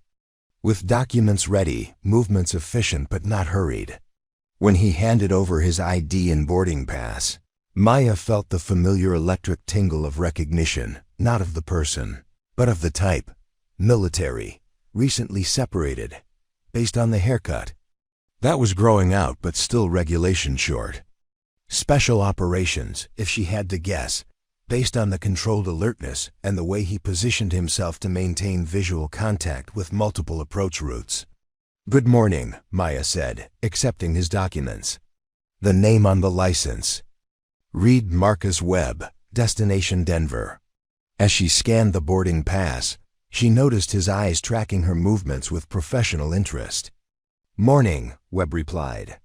With documents ready, movements efficient but not hurried. When he handed over his ID and boarding pass, Maya felt the familiar electric tingle of recognition, not of the person, but of the type. Military, recently separated, based on the haircut. That was growing out but still regulation short. Special operations, if she had to guess, based on the controlled alertness and the way he positioned himself to maintain visual contact with multiple approach routes. "Good morning," Maya said, accepting his documents. The name on the license. Read Marcus Webb, destination Denver. As she scanned the boarding pass, she noticed his eyes tracking her movements with professional interest. "Morning," Webb replied.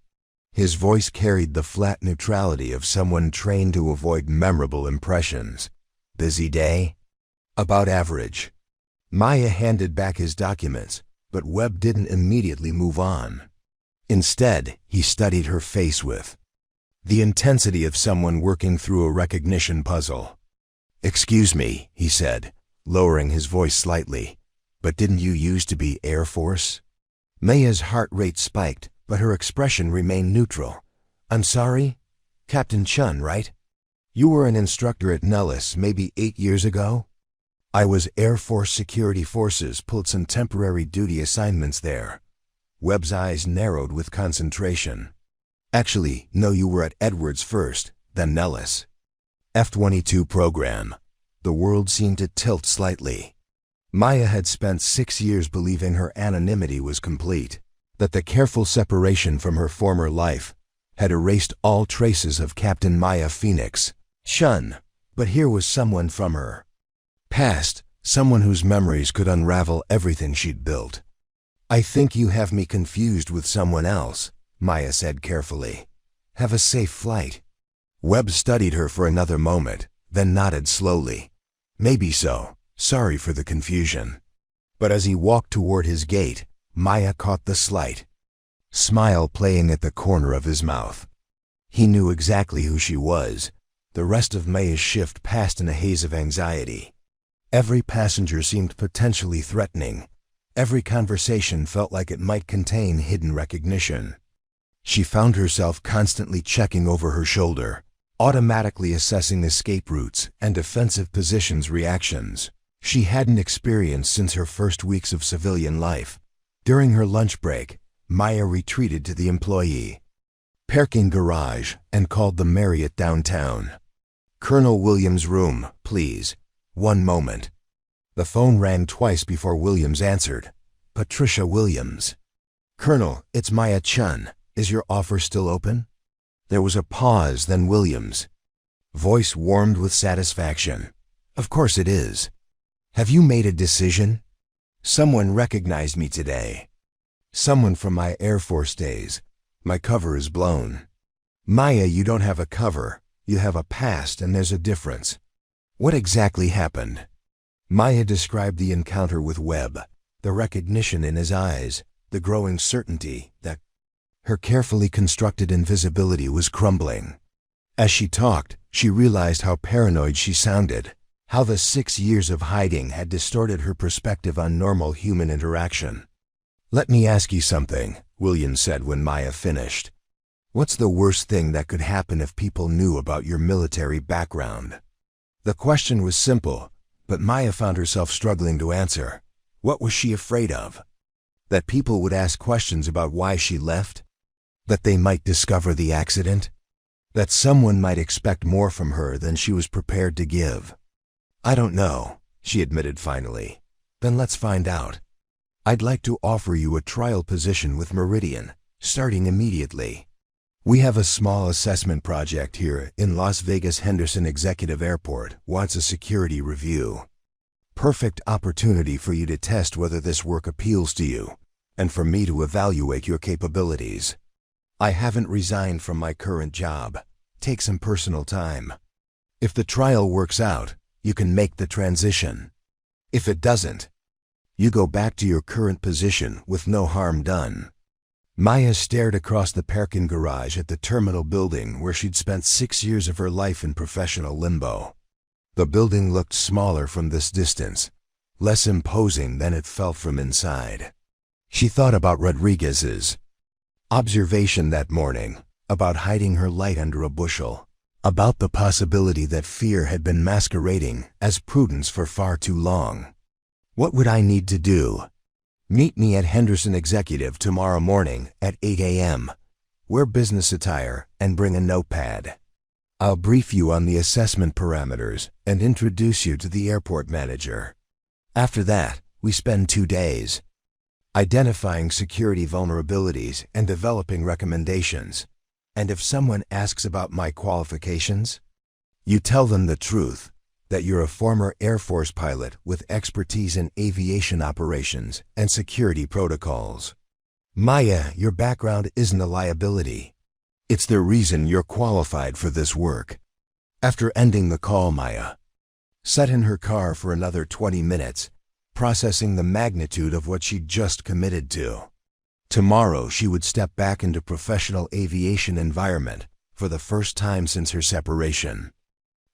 His voice carried the flat neutrality of someone trained to avoid memorable impressions. "Busy day?" "About average." Maya handed back his documents, but Webb didn't immediately move on. Instead, he studied her face with the intensity of someone working through a recognition puzzle. "Excuse me," he said, lowering his voice slightly, "but didn't you used to be Air Force?" Maya's heart rate spiked, but her expression remained neutral. "I'm sorry? Captain Chen, right? You were an instructor at Nellis maybe 8 years ago?" "I was Air Force Security Forces, pulled some temporary duty assignments there." Webb's eyes narrowed with concentration. "Actually, no, you were at Edwards first, then Nellis." F-22 program. The world seemed to tilt slightly. Maya had spent 6 years believing her anonymity was complete, that the careful separation from her former life had erased all traces of Captain Maya Phoenix, Chen. But here was someone from her past, someone whose memories could unravel everything she'd built. "I think you have me confused with someone else," Maya said carefully. "Have a safe flight." Webb studied her for another moment, then nodded slowly. "Maybe so. Sorry for the confusion." But as he walked toward his gate, Maya caught the slight smile playing at the corner of his mouth. He knew exactly who she was. The rest of Maya's shift passed in a haze of anxiety. Every passenger seemed potentially threatening. Every conversation felt like it might contain hidden recognition. She found herself constantly checking over her shoulder, automatically assessing escape routes and defensive positions reactions she hadn't experienced since her first weeks of civilian life. During her lunch break, Maya retreated to the employee parking garage and called the Marriott downtown. "Colonel Williams' room, please. 1 moment." The phone rang twice before Williams answered. "Patricia Williams." "Colonel, it's Maya Chen. Is your offer still open?" There was a pause, then Williams' voice warmed with satisfaction. "Of course it is. Have you made a decision?" "Someone recognized me today. Someone from my Air Force days. My cover is blown." "Maya, you don't have a cover. You have a past, and there's a difference." "What exactly happened?" Maya described the encounter with Webb, the recognition in his eyes, the growing certainty that her carefully constructed invisibility was crumbling. As she talked, she realized how paranoid she sounded, how the 6 years of hiding had distorted her perspective on normal human interaction. "Let me ask you something," Williams said when Maya finished. "What's the worst thing that could happen if people knew about your military background?" The question was simple, but Maya found herself struggling to answer. What was she afraid of? That people would ask questions about why she left? That they might discover the accident? That someone might expect more from her than she was prepared to give? "I don't know," she admitted finally. "Then let's find out. I'd like to offer you a trial position with Meridian, starting immediately. We have a small assessment project here in Las Vegas Henderson Executive Airport wants a security review. Perfect opportunity for you to test whether this work appeals to you, and for me to evaluate your capabilities. I haven't resigned from my current job. Take some personal time. If the trial works out, you can make the transition. If it doesn't, you go back to your current position with no harm done." Maya stared across the parking garage at the terminal building where she'd spent 6 years of her life in professional limbo. The building looked smaller from this distance, less imposing than it felt from inside. She thought about Rodriguez's observation that morning, about hiding her light under a bushel, about the possibility that fear had been masquerading as prudence for far too long. "What would I need to do?" "Meet me at Henderson Executive tomorrow morning at 8 a.m. Wear business attire and bring a notepad. I'll brief you on the assessment parameters and introduce you to the airport manager. After that, we spend 2 days identifying security vulnerabilities and developing recommendations. And if someone asks about my qualifications, you tell them the truth, that you're a former Air Force pilot with expertise in aviation operations and security protocols. Maya, your background isn't a liability. It's the reason you're qualified for this work." After ending the call, Maya sat in her car for another 20 minutes, processing the magnitude of what she'd just committed to. Tomorrow she would step back into professional aviation environment for the first time since her separation.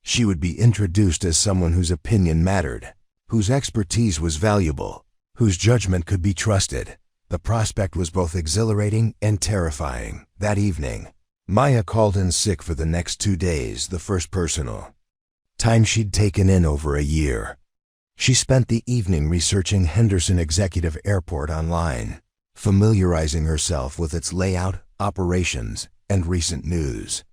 She would be introduced as someone whose opinion mattered, whose expertise was valuable, whose judgment could be trusted. The prospect was both exhilarating and terrifying. That evening, Maya called in sick for the next 2 days, the first personal time she'd taken in over a year. She spent the evening researching Henderson Executive Airport online, familiarizing herself with its layout, operations, and recent news.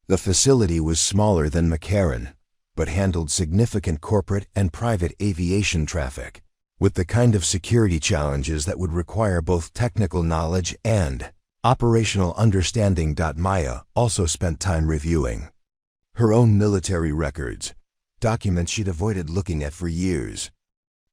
The facility was smaller than McCarran, but handled significant corporate and private aviation traffic, with the kind of security challenges that would require both technical knowledge and operational understanding. Maya also spent time reviewing her own military records, documents she'd avoided looking at for years.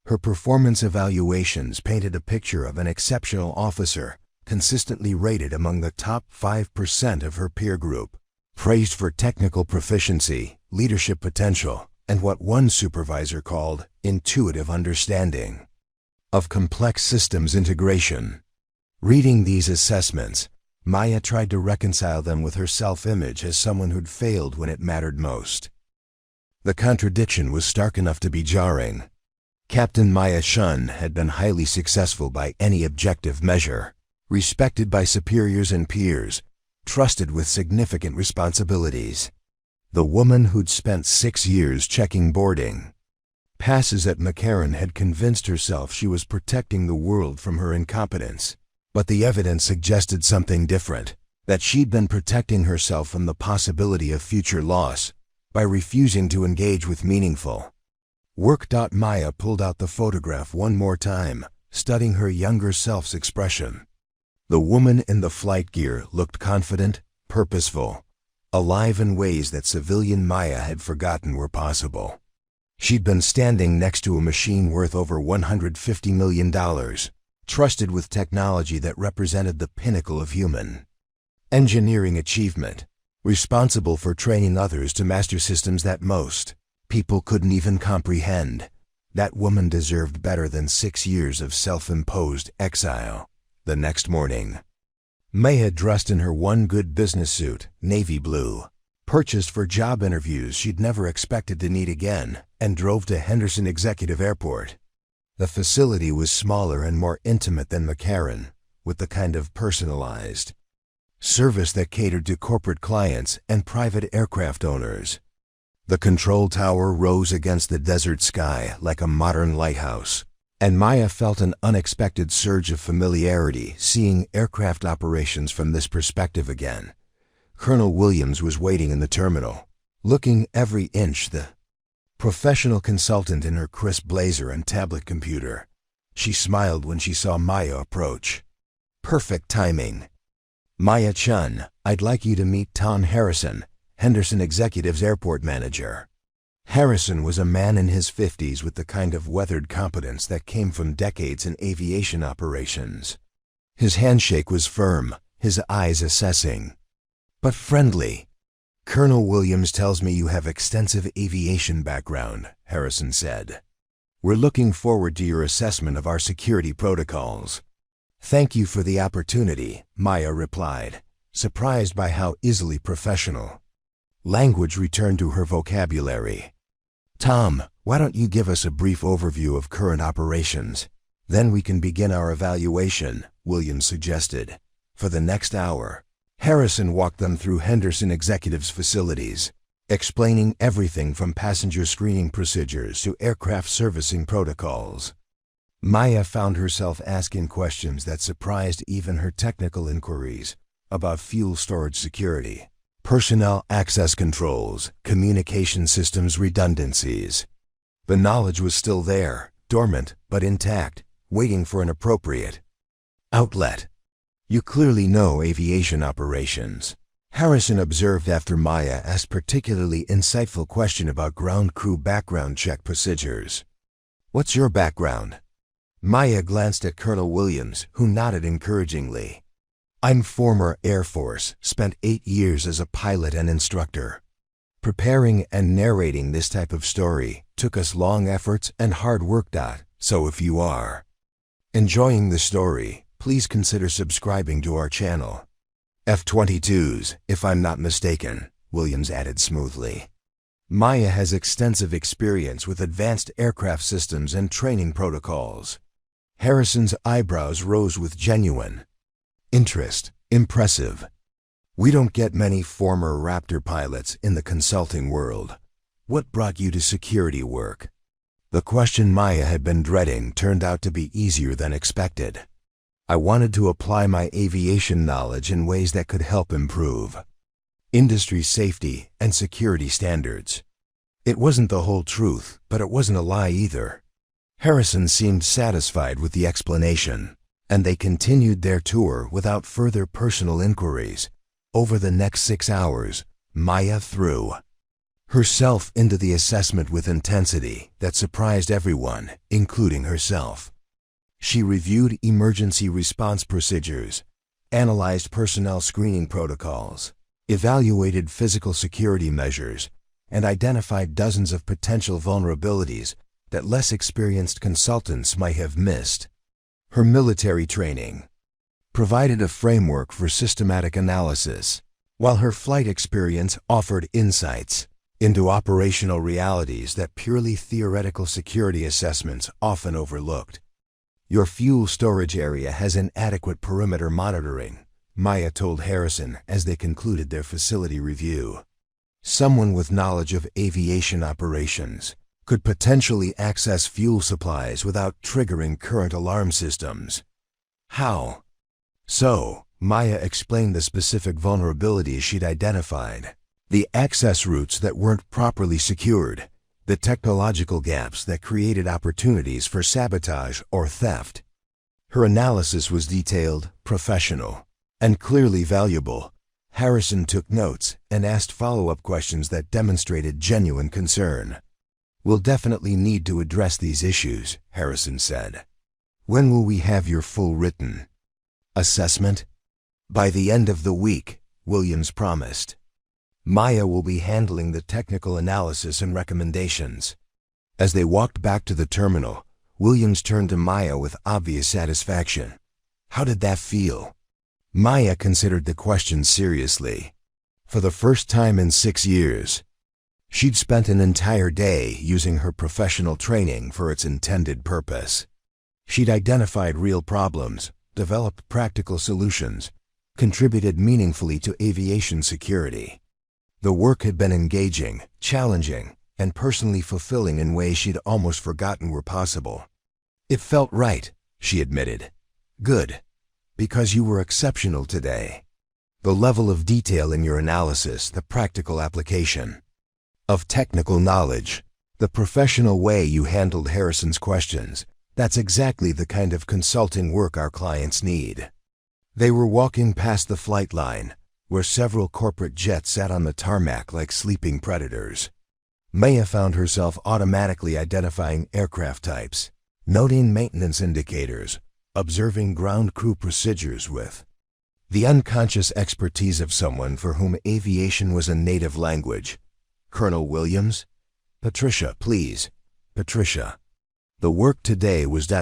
Her performance evaluations painted a picture of an exceptional officer, consistently rated among the top 5% of her peer group, praised for technical proficiency, leadership potential, and what one supervisor called intuitive understanding of complex systems integration. Reading these assessments, Maya tried to reconcile them with her self-image as someone who'd failed when it mattered most. The contradiction was stark enough to be jarring. Captain Maya Chen had been highly successful by any objective measure, respected by superiors and peers, trusted with significant responsibilities. The woman who'd spent 6 years checking boarding passes at McCarran had convinced herself she was protecting the world from her incompetence. But the evidence suggested something different, that she'd been protecting herself from the possibility of future loss by refusing to engage with meaningful work. Maya pulled out the photograph one more time, studying her younger self's expression. The woman in the flight gear looked confident, purposeful, alive in ways that civilian Maya had forgotten were possible. She'd been standing next to a machine worth over $150 million, trusted with technology that represented the pinnacle of human engineering achievement, responsible for training others to master systems that most people couldn't even comprehend. That woman deserved better than 6 years of self-imposed exile. The next morning, Maya, dressed in her one good business suit, navy blue, purchased for job interviews she'd never expected to need again, and drove to Henderson Executive Airport. The facility was smaller and more intimate than McCarran, with the kind of personalized service that catered to corporate clients and private aircraft owners. The control tower rose against the desert sky like a modern lighthouse, and Maya felt an unexpected surge of familiarity seeing aircraft operations from this perspective again. Colonel Williams was waiting in the terminal, looking every inch the professional consultant in her crisp blazer and tablet computer. She smiled when she saw Maya approach. Perfect timing. Maya Chen, I'd like you to meet Tom Harrison, Henderson Executive's airport manager. Harrison was a man in his 50s with the kind of weathered competence that came from decades in aviation operations. His handshake was firm, his eyes assessing, but friendly. Colonel Williams tells me you have extensive aviation background, Harrison said. We're looking forward to your assessment of our security protocols. Thank you for the opportunity, Maya replied, surprised by how easily professional language returned to her vocabulary. Tom, why don't you give us a brief overview of current operations? Then we can begin our evaluation, Williams suggested. For the next hour, Harrison walked them through Henderson Executive's facilities, explaining everything from passenger screening procedures to aircraft servicing protocols. Maya found herself asking questions that surprised even her technical inquiries about fuel storage security, personnel access controls, communication systems redundancies. The knowledge was still there, dormant but intact, waiting for an appropriate outlet. You clearly know aviation operations, Harrison observed after Maya asked particularly insightful question about ground crew background check procedures. What's your background? Maya glanced at Colonel Williams, who nodded encouragingly. I'm former Air Force, spent 8 years as a pilot and instructor. Preparing and narrating this type of story took us long efforts and hard work. So if you are enjoying the story, please consider subscribing to our channel. F-22s, if I'm not mistaken, Williams added smoothly. Maya has extensive experience with advanced aircraft systems and training protocols. Harrison's eyebrows rose with genuine interest. Impressive. We don't get many former Raptor pilots in the consulting world. What brought you to security work? The question Maya had been dreading turned out to be easier than expected. I wanted to apply my aviation knowledge in ways that could help improve industry safety and security standards. It wasn't the whole truth, but it wasn't a lie either. Harrison seemed satisfied with the explanation, and they continued their tour without further personal inquiries. Over the next 6 hours, Maya threw herself into the assessment with intensity that surprised everyone, including herself. She reviewed emergency response procedures, analyzed personnel screening protocols, evaluated physical security measures, and identified dozens of potential vulnerabilities that less experienced consultants might have missed. Her military training provided a framework for systematic analysis, while her flight experience offered insights into operational realities that purely theoretical security assessments often overlooked. Your fuel storage area has inadequate perimeter monitoring, Maya told Harrison as they concluded their facility review. Someone with knowledge of aviation operations could potentially access fuel supplies without triggering current alarm systems. How? So, Maya explained the specific vulnerabilities she'd identified, the access routes that weren't properly secured, the technological gaps that created opportunities for sabotage or theft. Her analysis was detailed, professional, and clearly valuable. Harrison took notes and asked follow-up questions that demonstrated genuine concern. We'll definitely need to address these issues, Harrison said. When will we have your full written assessment? By the end of the week, Williams promised. Maya will be handling the technical analysis and recommendations. As they walked back to the terminal, Williams turned to Maya with obvious satisfaction. How did that feel? Maya considered the question seriously. For the first time in 6 years, she'd spent an entire day using her professional training for its intended purpose. She'd identified real problems, developed practical solutions, contributed meaningfully to aviation security. The work had been engaging, challenging, and personally fulfilling in ways she'd almost forgotten were possible. It felt right, she admitted. Good. Because you were exceptional today. The level of detail in your analysis, the practical application of technical knowledge, the professional way you handled Harrison's questions, that's exactly the kind of consulting work our clients need. They were walking past the flight line, where several corporate jets sat on the tarmac like sleeping predators. Maya found herself automatically identifying aircraft types, noting maintenance indicators, observing ground crew procedures with the unconscious expertise of someone for whom aviation was a native language. Colonel Williams? Patricia, please. Patricia. The work today was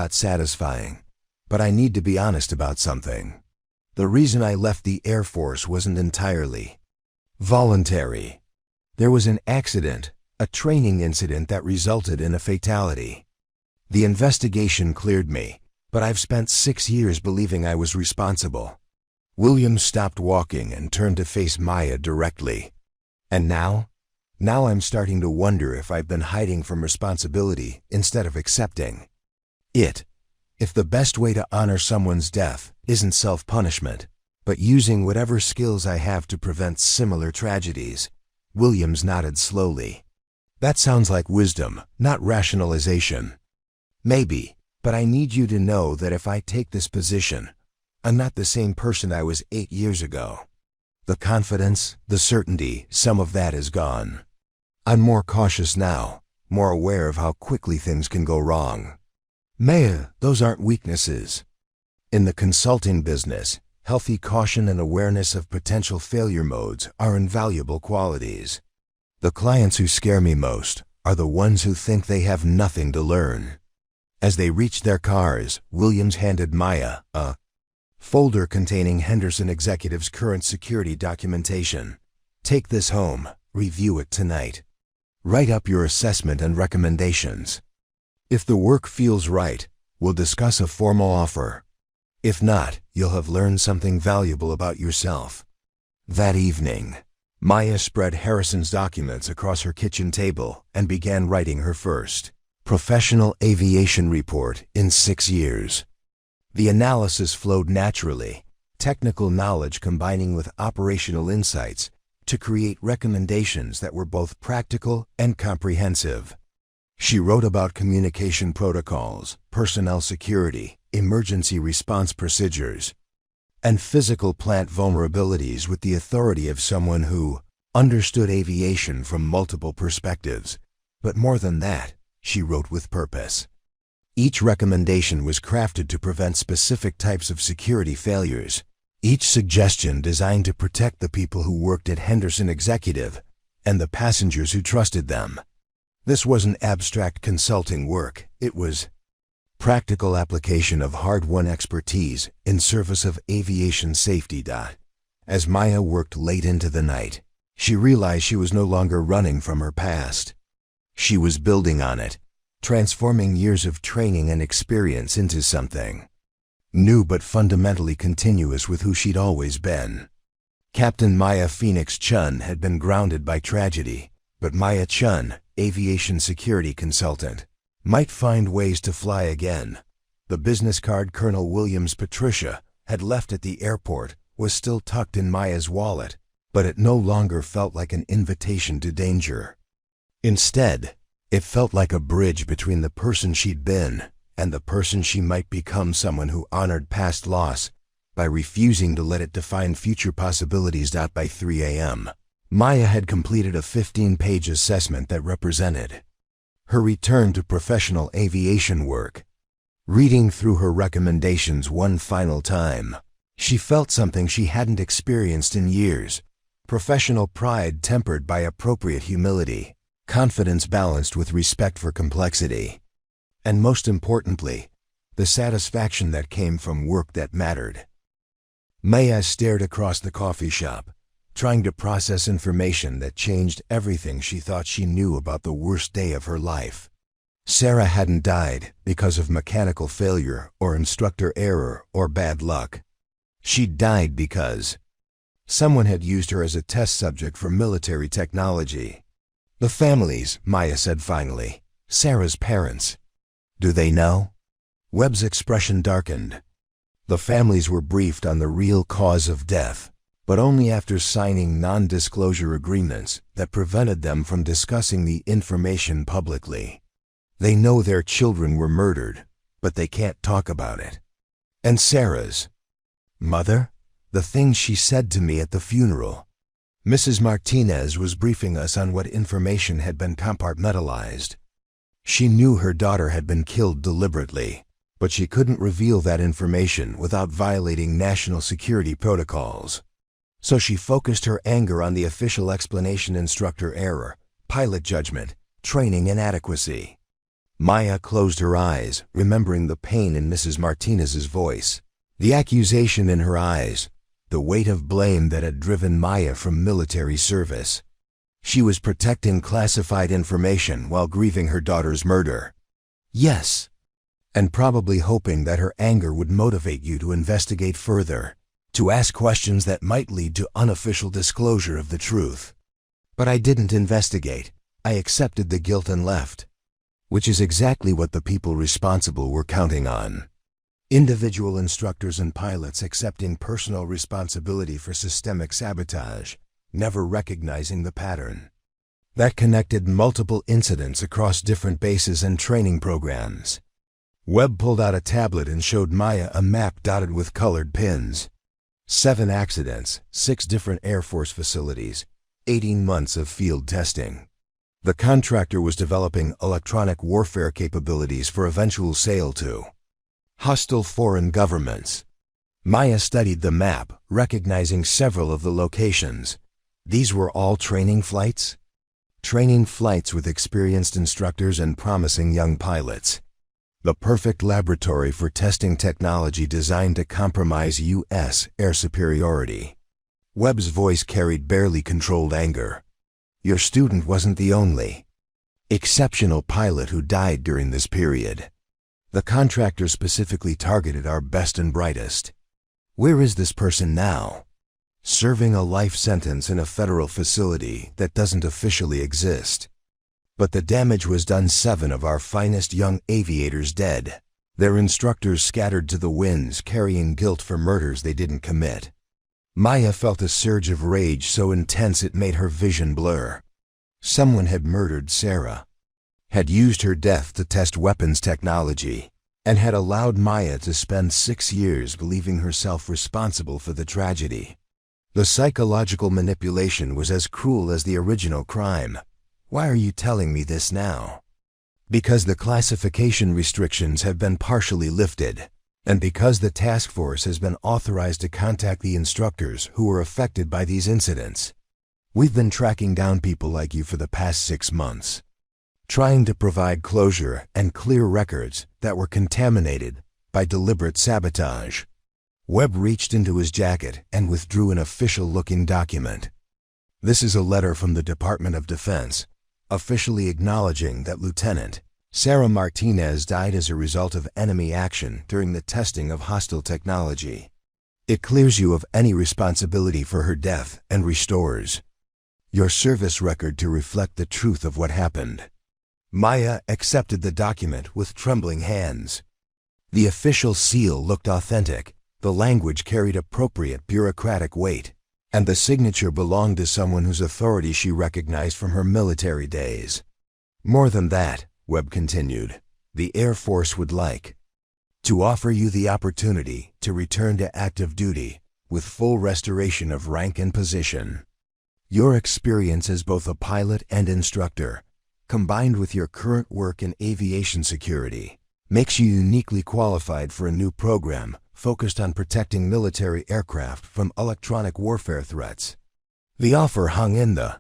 satisfying, but I need to be honest about something. The reason I left the Air Force wasn't entirely voluntary. There was an accident, a training incident that resulted in a fatality. The investigation cleared me, but I've spent 6 years believing I was responsible. Williams stopped walking and turned to face Maya directly. And now? Now I'm starting to wonder if I've been hiding from responsibility instead of accepting it. If the best way to honor someone's death isn't self-punishment, but using whatever skills I have to prevent similar tragedies. Williams nodded slowly. That sounds like wisdom, not rationalization. Maybe, but I need you to know that if I take this position, I'm not the same person I was 8 years ago. The confidence, the certainty, some of that is gone. I'm more cautious now, more aware of how quickly things can go wrong. Maya, those aren't weaknesses. In the consulting business, healthy caution and awareness of potential failure modes are invaluable qualities. The clients who scare me most are the ones who think they have nothing to learn. As they reached their cars, Williams handed Maya a folder containing Henderson Executive's current security documentation. Take this home, review it tonight. Write up your assessment and recommendations. If the work feels right, we'll discuss a formal offer. If not, you'll have learned something valuable about yourself. That evening, Maya spread Harrison's documents across her kitchen table and began writing her first professional aviation report in 6 years. The analysis flowed naturally, technical knowledge combining with operational insights to create recommendations that were both practical and comprehensive. She wrote about communication protocols, personnel security, emergency response procedures, and physical plant vulnerabilities with the authority of someone who understood aviation from multiple perspectives. But more than that, she wrote with purpose. Each recommendation was crafted to prevent specific types of security failures, each suggestion designed to protect the people who worked at Henderson Executive and the passengers who trusted them. This wasn't abstract consulting work, it was practical application of hard-won expertise in service of aviation safety. As Maya worked late into the night, she realized she was no longer running from her past. She was building on it, transforming years of training and experience into something new but fundamentally continuous with who she'd always been. Captain Maya Phoenix Chen had been grounded by tragedy, but Maya Chen, aviation security consultant, might find ways to fly again. The business card Colonel Williams Patricia had left at the airport was still tucked in Maya's wallet, but it no longer felt like an invitation to danger. Instead, it felt like a bridge between the person she'd been and the person she might become, someone who honored past loss by refusing to let it define future possibilities. By 3 a.m., Maya had completed a 15-page assessment that represented her return to professional aviation work. Reading through her recommendations one final time, she felt something she hadn't experienced in years: professional pride tempered by appropriate humility, confidence balanced with respect for complexity. And most importantly, the satisfaction that came from work that mattered. Maya stared across the coffee shop, trying to process information that changed everything she thought she knew about the worst day of her life. Sarah hadn't died because of mechanical failure or instructor error or bad luck. She died because someone had used her as a test subject for military technology. The families, Maya said finally. Sarah's parents. Do they know? Webb's expression darkened. The families were briefed on the real cause of death, but only after signing non-disclosure agreements that prevented them from discussing the information publicly. They know their children were murdered, but they can't talk about it. And Sarah's mother? The things she said to me at the funeral. Mrs. Martinez was briefing us on what information had been compartmentalized. She knew her daughter had been killed deliberately, but she couldn't reveal that information without violating national security protocols. So she focused her anger on the official explanation: instructor error, pilot judgment, training inadequacy. Maya closed her eyes, remembering the pain in Mrs. Martinez's voice, the accusation in her eyes, the weight of blame that had driven Maya from military service. She was protecting classified information while grieving her daughter's murder. Yes, and probably hoping that her anger would motivate you to investigate further, to ask questions that might lead to unofficial disclosure of the truth. But I didn't investigate. I accepted the guilt and left. Which is exactly what the people responsible were counting on. Individual instructors and pilots accepting personal responsibility for systemic sabotage, never recognizing the pattern. That connected multiple incidents across different bases and training programs. Webb pulled out a tablet and showed Maya a map dotted with colored pins. 7 accidents, 6 different Air Force facilities, 18 months of field testing. The contractor was developing electronic warfare capabilities for eventual sale to hostile foreign governments. Maya studied the map, recognizing several of the locations. These were all training flights? Training flights with experienced instructors and promising young pilots. The perfect laboratory for testing technology designed to compromise U.S. air superiority. Webb's voice carried barely controlled anger. Your student wasn't the only exceptional pilot who died during this period. The contractor specifically targeted our best and brightest. Where is this person now? Serving a life sentence in a federal facility that doesn't officially exist. But the damage was done. 7 of our finest young aviators dead. Their instructors scattered to the winds, carrying guilt for murders they didn't commit. Maya felt a surge of rage so intense it made her vision blur. Someone had murdered Sarah, had used her death to test weapons technology, and had allowed Maya to spend 6 years believing herself responsible for the tragedy. The psychological manipulation was as cruel as the original crime. Why are you telling me this now? Because the classification restrictions have been partially lifted, and because the task force has been authorized to contact the instructors who were affected by these incidents. We've been tracking down people like you for the past 6 months, trying to provide closure and clear records that were contaminated by deliberate sabotage. Webb reached into his jacket and withdrew an official-looking document. This is a letter from the Department of Defense, officially acknowledging that Lieutenant Sarah Martinez died as a result of enemy action during the testing of hostile technology. It clears you of any responsibility for her death and restores your service record to reflect the truth of what happened. Maya accepted the document with trembling hands. The official seal looked authentic, the language carried appropriate bureaucratic weight, and the signature belonged to someone whose authority she recognized from her military days. More than that, Webb continued, the Air Force would like to offer you the opportunity to return to active duty with full restoration of rank and position. Your experience as both a pilot and instructor, combined with your current work in aviation security, makes you uniquely qualified for a new program focused on protecting military aircraft from electronic warfare threats. The offer hung in the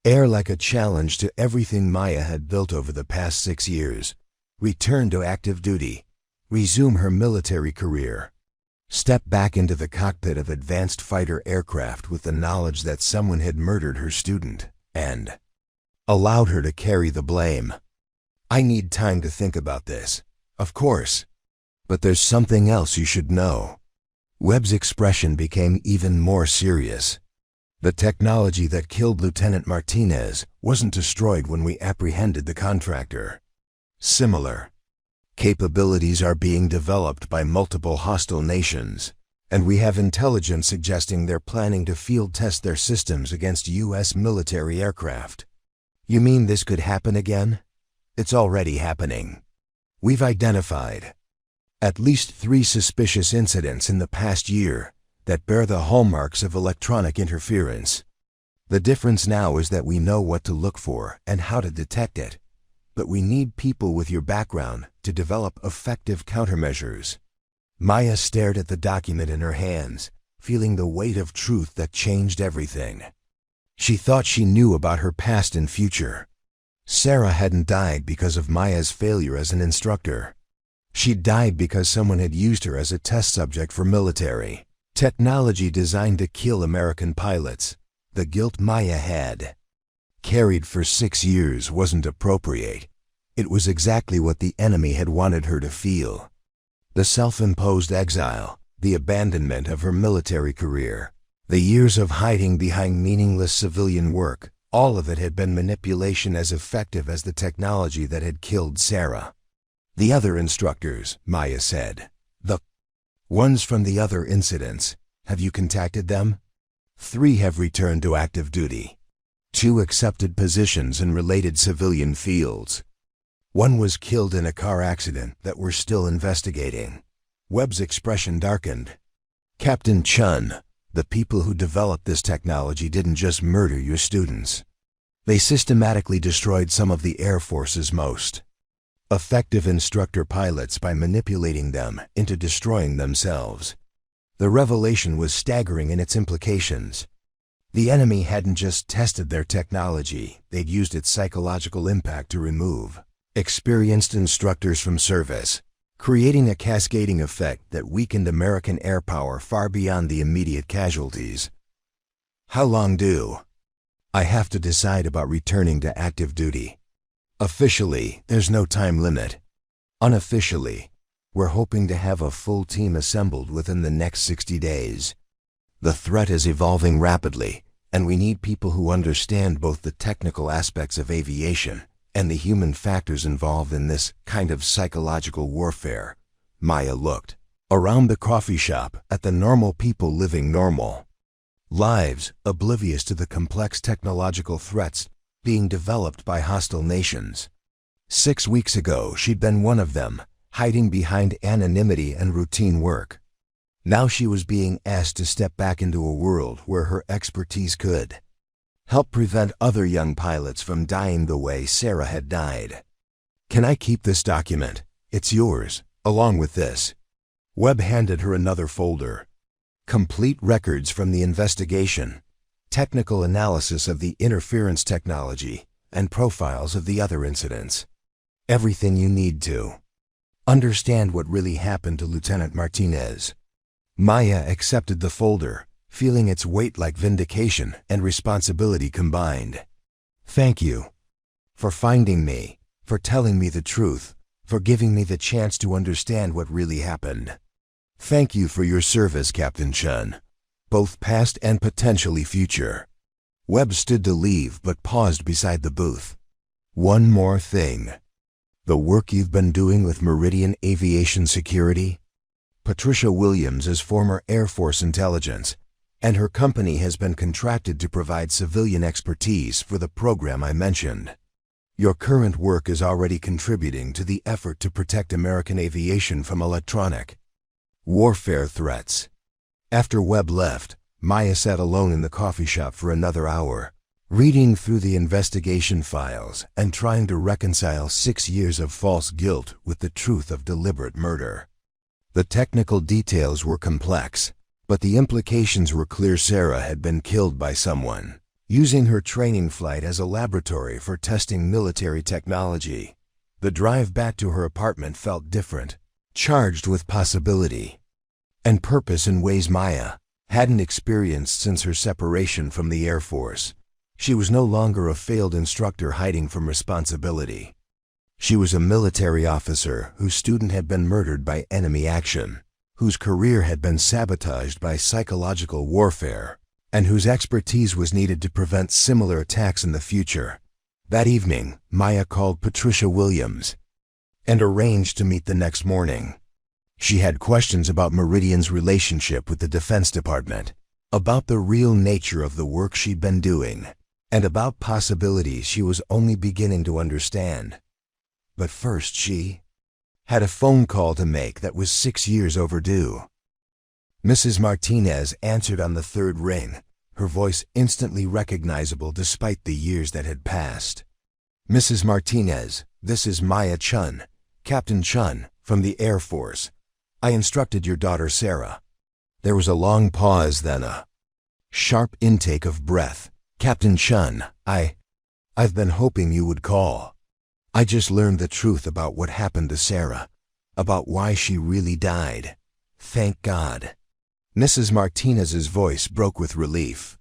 air like a challenge to everything Maya had built over the past 6 years. Return to active duty, resume her military career, step back into the cockpit of advanced fighter aircraft with the knowledge that someone had murdered her student and allowed her to carry the blame. I need time to think about this, of course, but there's something else you should know. Webb's expression became even more serious. The technology that killed Lieutenant Martinez wasn't destroyed when we apprehended the contractor. Similar capabilities are being developed by multiple hostile nations, and we have intelligence suggesting they're planning to field test their systems against U.S. military aircraft. You mean this could happen again? It's already happening. We've identified at least 3 suspicious incidents in the past year that bear the hallmarks of electronic interference. The difference now is that we know what to look for and how to detect it, but we need people with your background to develop effective countermeasures. Maya stared at the document in her hands, feeling the weight of truth that changed everything. She thought she knew about her past and future. Sarah hadn't died because of Maya's failure as an instructor. She died because someone had used her as a test subject for military technology designed to kill American pilots. The guilt Maya had carried for 6 years wasn't appropriate. It was exactly what the enemy had wanted her to feel. The self-imposed exile, the abandonment of her military career, the years of hiding behind meaningless civilian work, all of it had been manipulation as effective as the technology that had killed Sarah. The other instructors, Maya said. The ones from the other incidents, have you contacted them? 3 have returned to active duty. 2 accepted positions in related civilian fields. 1 was killed in a car accident that we're still investigating. Webb's expression darkened. Captain Chen, the people who developed this technology didn't just murder your students. They systematically destroyed some of the Air Force's most effective instructor pilots by manipulating them into destroying themselves. The revelation was staggering in its implications. The enemy hadn't just tested their technology, they'd used its psychological impact to remove experienced instructors from service, creating a cascading effect that weakened American air power far beyond the immediate casualties. How long do I have to decide about returning to active duty? Officially, there's no time limit. Unofficially, we're hoping to have a full team assembled within the next 60 days. The threat is evolving rapidly, and we need people who understand both the technical aspects of aviation and the human factors involved in this kind of psychological warfare. Maya looked around the coffee shop at the normal people living normal lives, oblivious to the complex technological threats being developed by hostile nations. 6 weeks ago, she'd been one of them, hiding behind anonymity and routine work. Now she was being asked to step back into a world where her expertise could help prevent other young pilots from dying the way Sarah had died. Can I keep this document? It's yours, along with this. Webb handed her another folder. Complete records from the investigation, technical analysis of the interference technology, and profiles of the other incidents. Everything you need to understand what really happened to Lieutenant Martinez. Maya accepted the folder, feeling its weight like vindication and responsibility combined. Thank you for finding me, for telling me the truth, for giving me the chance to understand what really happened. Thank you for your service, Captain Chen, both past and potentially future. Webb stood to leave but paused beside the booth. One more thing. The work you've been doing with Meridian Aviation Security? Patricia Williams is former Air Force intelligence, and her company has been contracted to provide civilian expertise for the program I mentioned. Your current work is already contributing to the effort to protect American aviation from electronic warfare threats. After Webb left, Maya sat alone in the coffee shop for another hour, reading through the investigation files and trying to reconcile 6 years of false guilt with the truth of deliberate murder. The technical details were complex, but the implications were clear. Sarah had been killed by someone using her training flight as a laboratory for testing military technology. The drive back to her apartment felt different, charged with possibility and purpose in ways Maya hadn't experienced since her separation from the Air Force. She was no longer a failed instructor hiding from responsibility. She was a military officer whose student had been murdered by enemy action, whose career had been sabotaged by psychological warfare, and whose expertise was needed to prevent similar attacks in the future. That evening, Maya called Patricia Williams and arranged to meet the next morning. She had questions about Meridian's relationship with the Defense Department, about the real nature of the work she'd been doing, and about possibilities she was only beginning to understand. But first she had a phone call to make that was 6 years overdue. Mrs. Martinez answered on the third ring, her voice instantly recognizable despite the years that had passed. "Mrs. Martinez, this is Maya Chen, Captain Chen, from the Air Force. I instructed your daughter Sarah." There was a long pause, then a sharp intake of breath. "Captain Chen, I've been hoping you would call. I just learned the truth about what happened to Sarah, about why she really died. Thank God." Mrs. Martinez's voice broke with relief.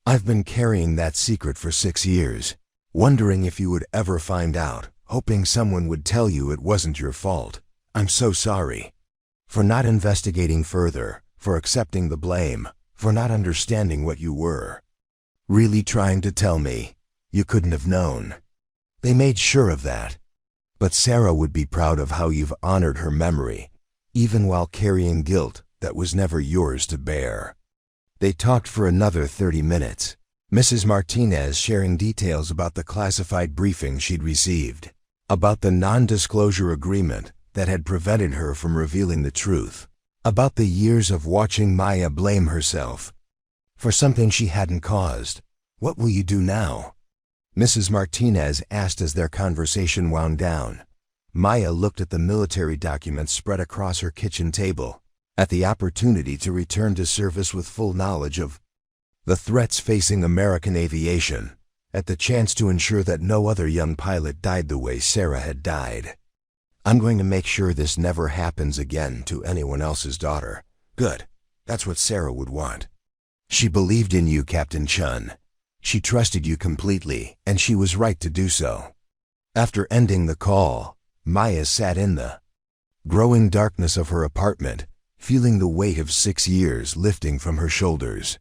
"I've been carrying that secret for 6 years, wondering if you would ever find out, hoping someone would tell you it wasn't your fault. I'm so sorry. For not investigating further, for accepting the blame, for not understanding what you were really trying to tell me. You couldn't have known. They made sure of that. But Sarah would be proud of how you've honored her memory, even while carrying guilt that was never yours to bear." They talked for another 30 minutes, Mrs. Martinez sharing details about the classified briefing she'd received, about the non-disclosure agreement that had prevented her from revealing the truth, about the years of watching Maya blame herself for something she hadn't caused. "What will you do now?" Mrs. Martinez asked as their conversation wound down. Maya looked at the military documents spread across her kitchen table, at the opportunity to return to service with full knowledge of the threats facing American aviation, at the chance to ensure that no other young pilot died the way Sarah had died. "I'm going to make sure this never happens again to anyone else's daughter." "Good. That's what Sarah would want. She believed in you, Captain Chen. She trusted you completely, and she was right to do so." After ending the call, Maya sat in the growing darkness of her apartment, feeling the weight of 6 years lifting from her shoulders.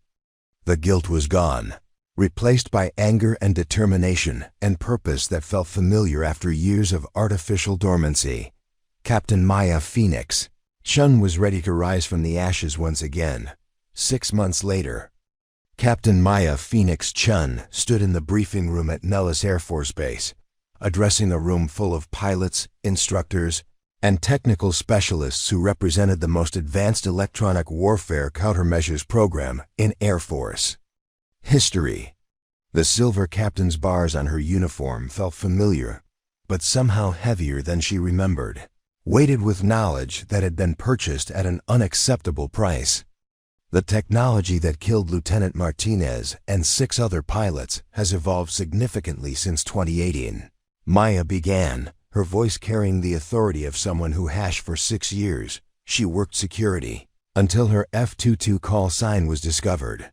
The guilt was gone, replaced by anger and determination and purpose that felt familiar after years of artificial dormancy. Captain Maya Phoenix Chen was ready to rise from the ashes once again. 6 months later, Captain Maya Phoenix Chen stood in the briefing room at Nellis Air Force Base, addressing a room full of pilots, instructors, and technical specialists who represented the most advanced electronic warfare countermeasures program in Air Force history. The silver captain's bars on her uniform felt familiar, but somehow heavier than she remembered, weighted with knowledge that had been purchased at an unacceptable price. The technology that killed Lieutenant Martinez and 6 other pilots has evolved significantly since 2018. Maya began, her voice carrying the authority of someone who hashed for 6 years. She worked security until her F-22 call sign was discovered.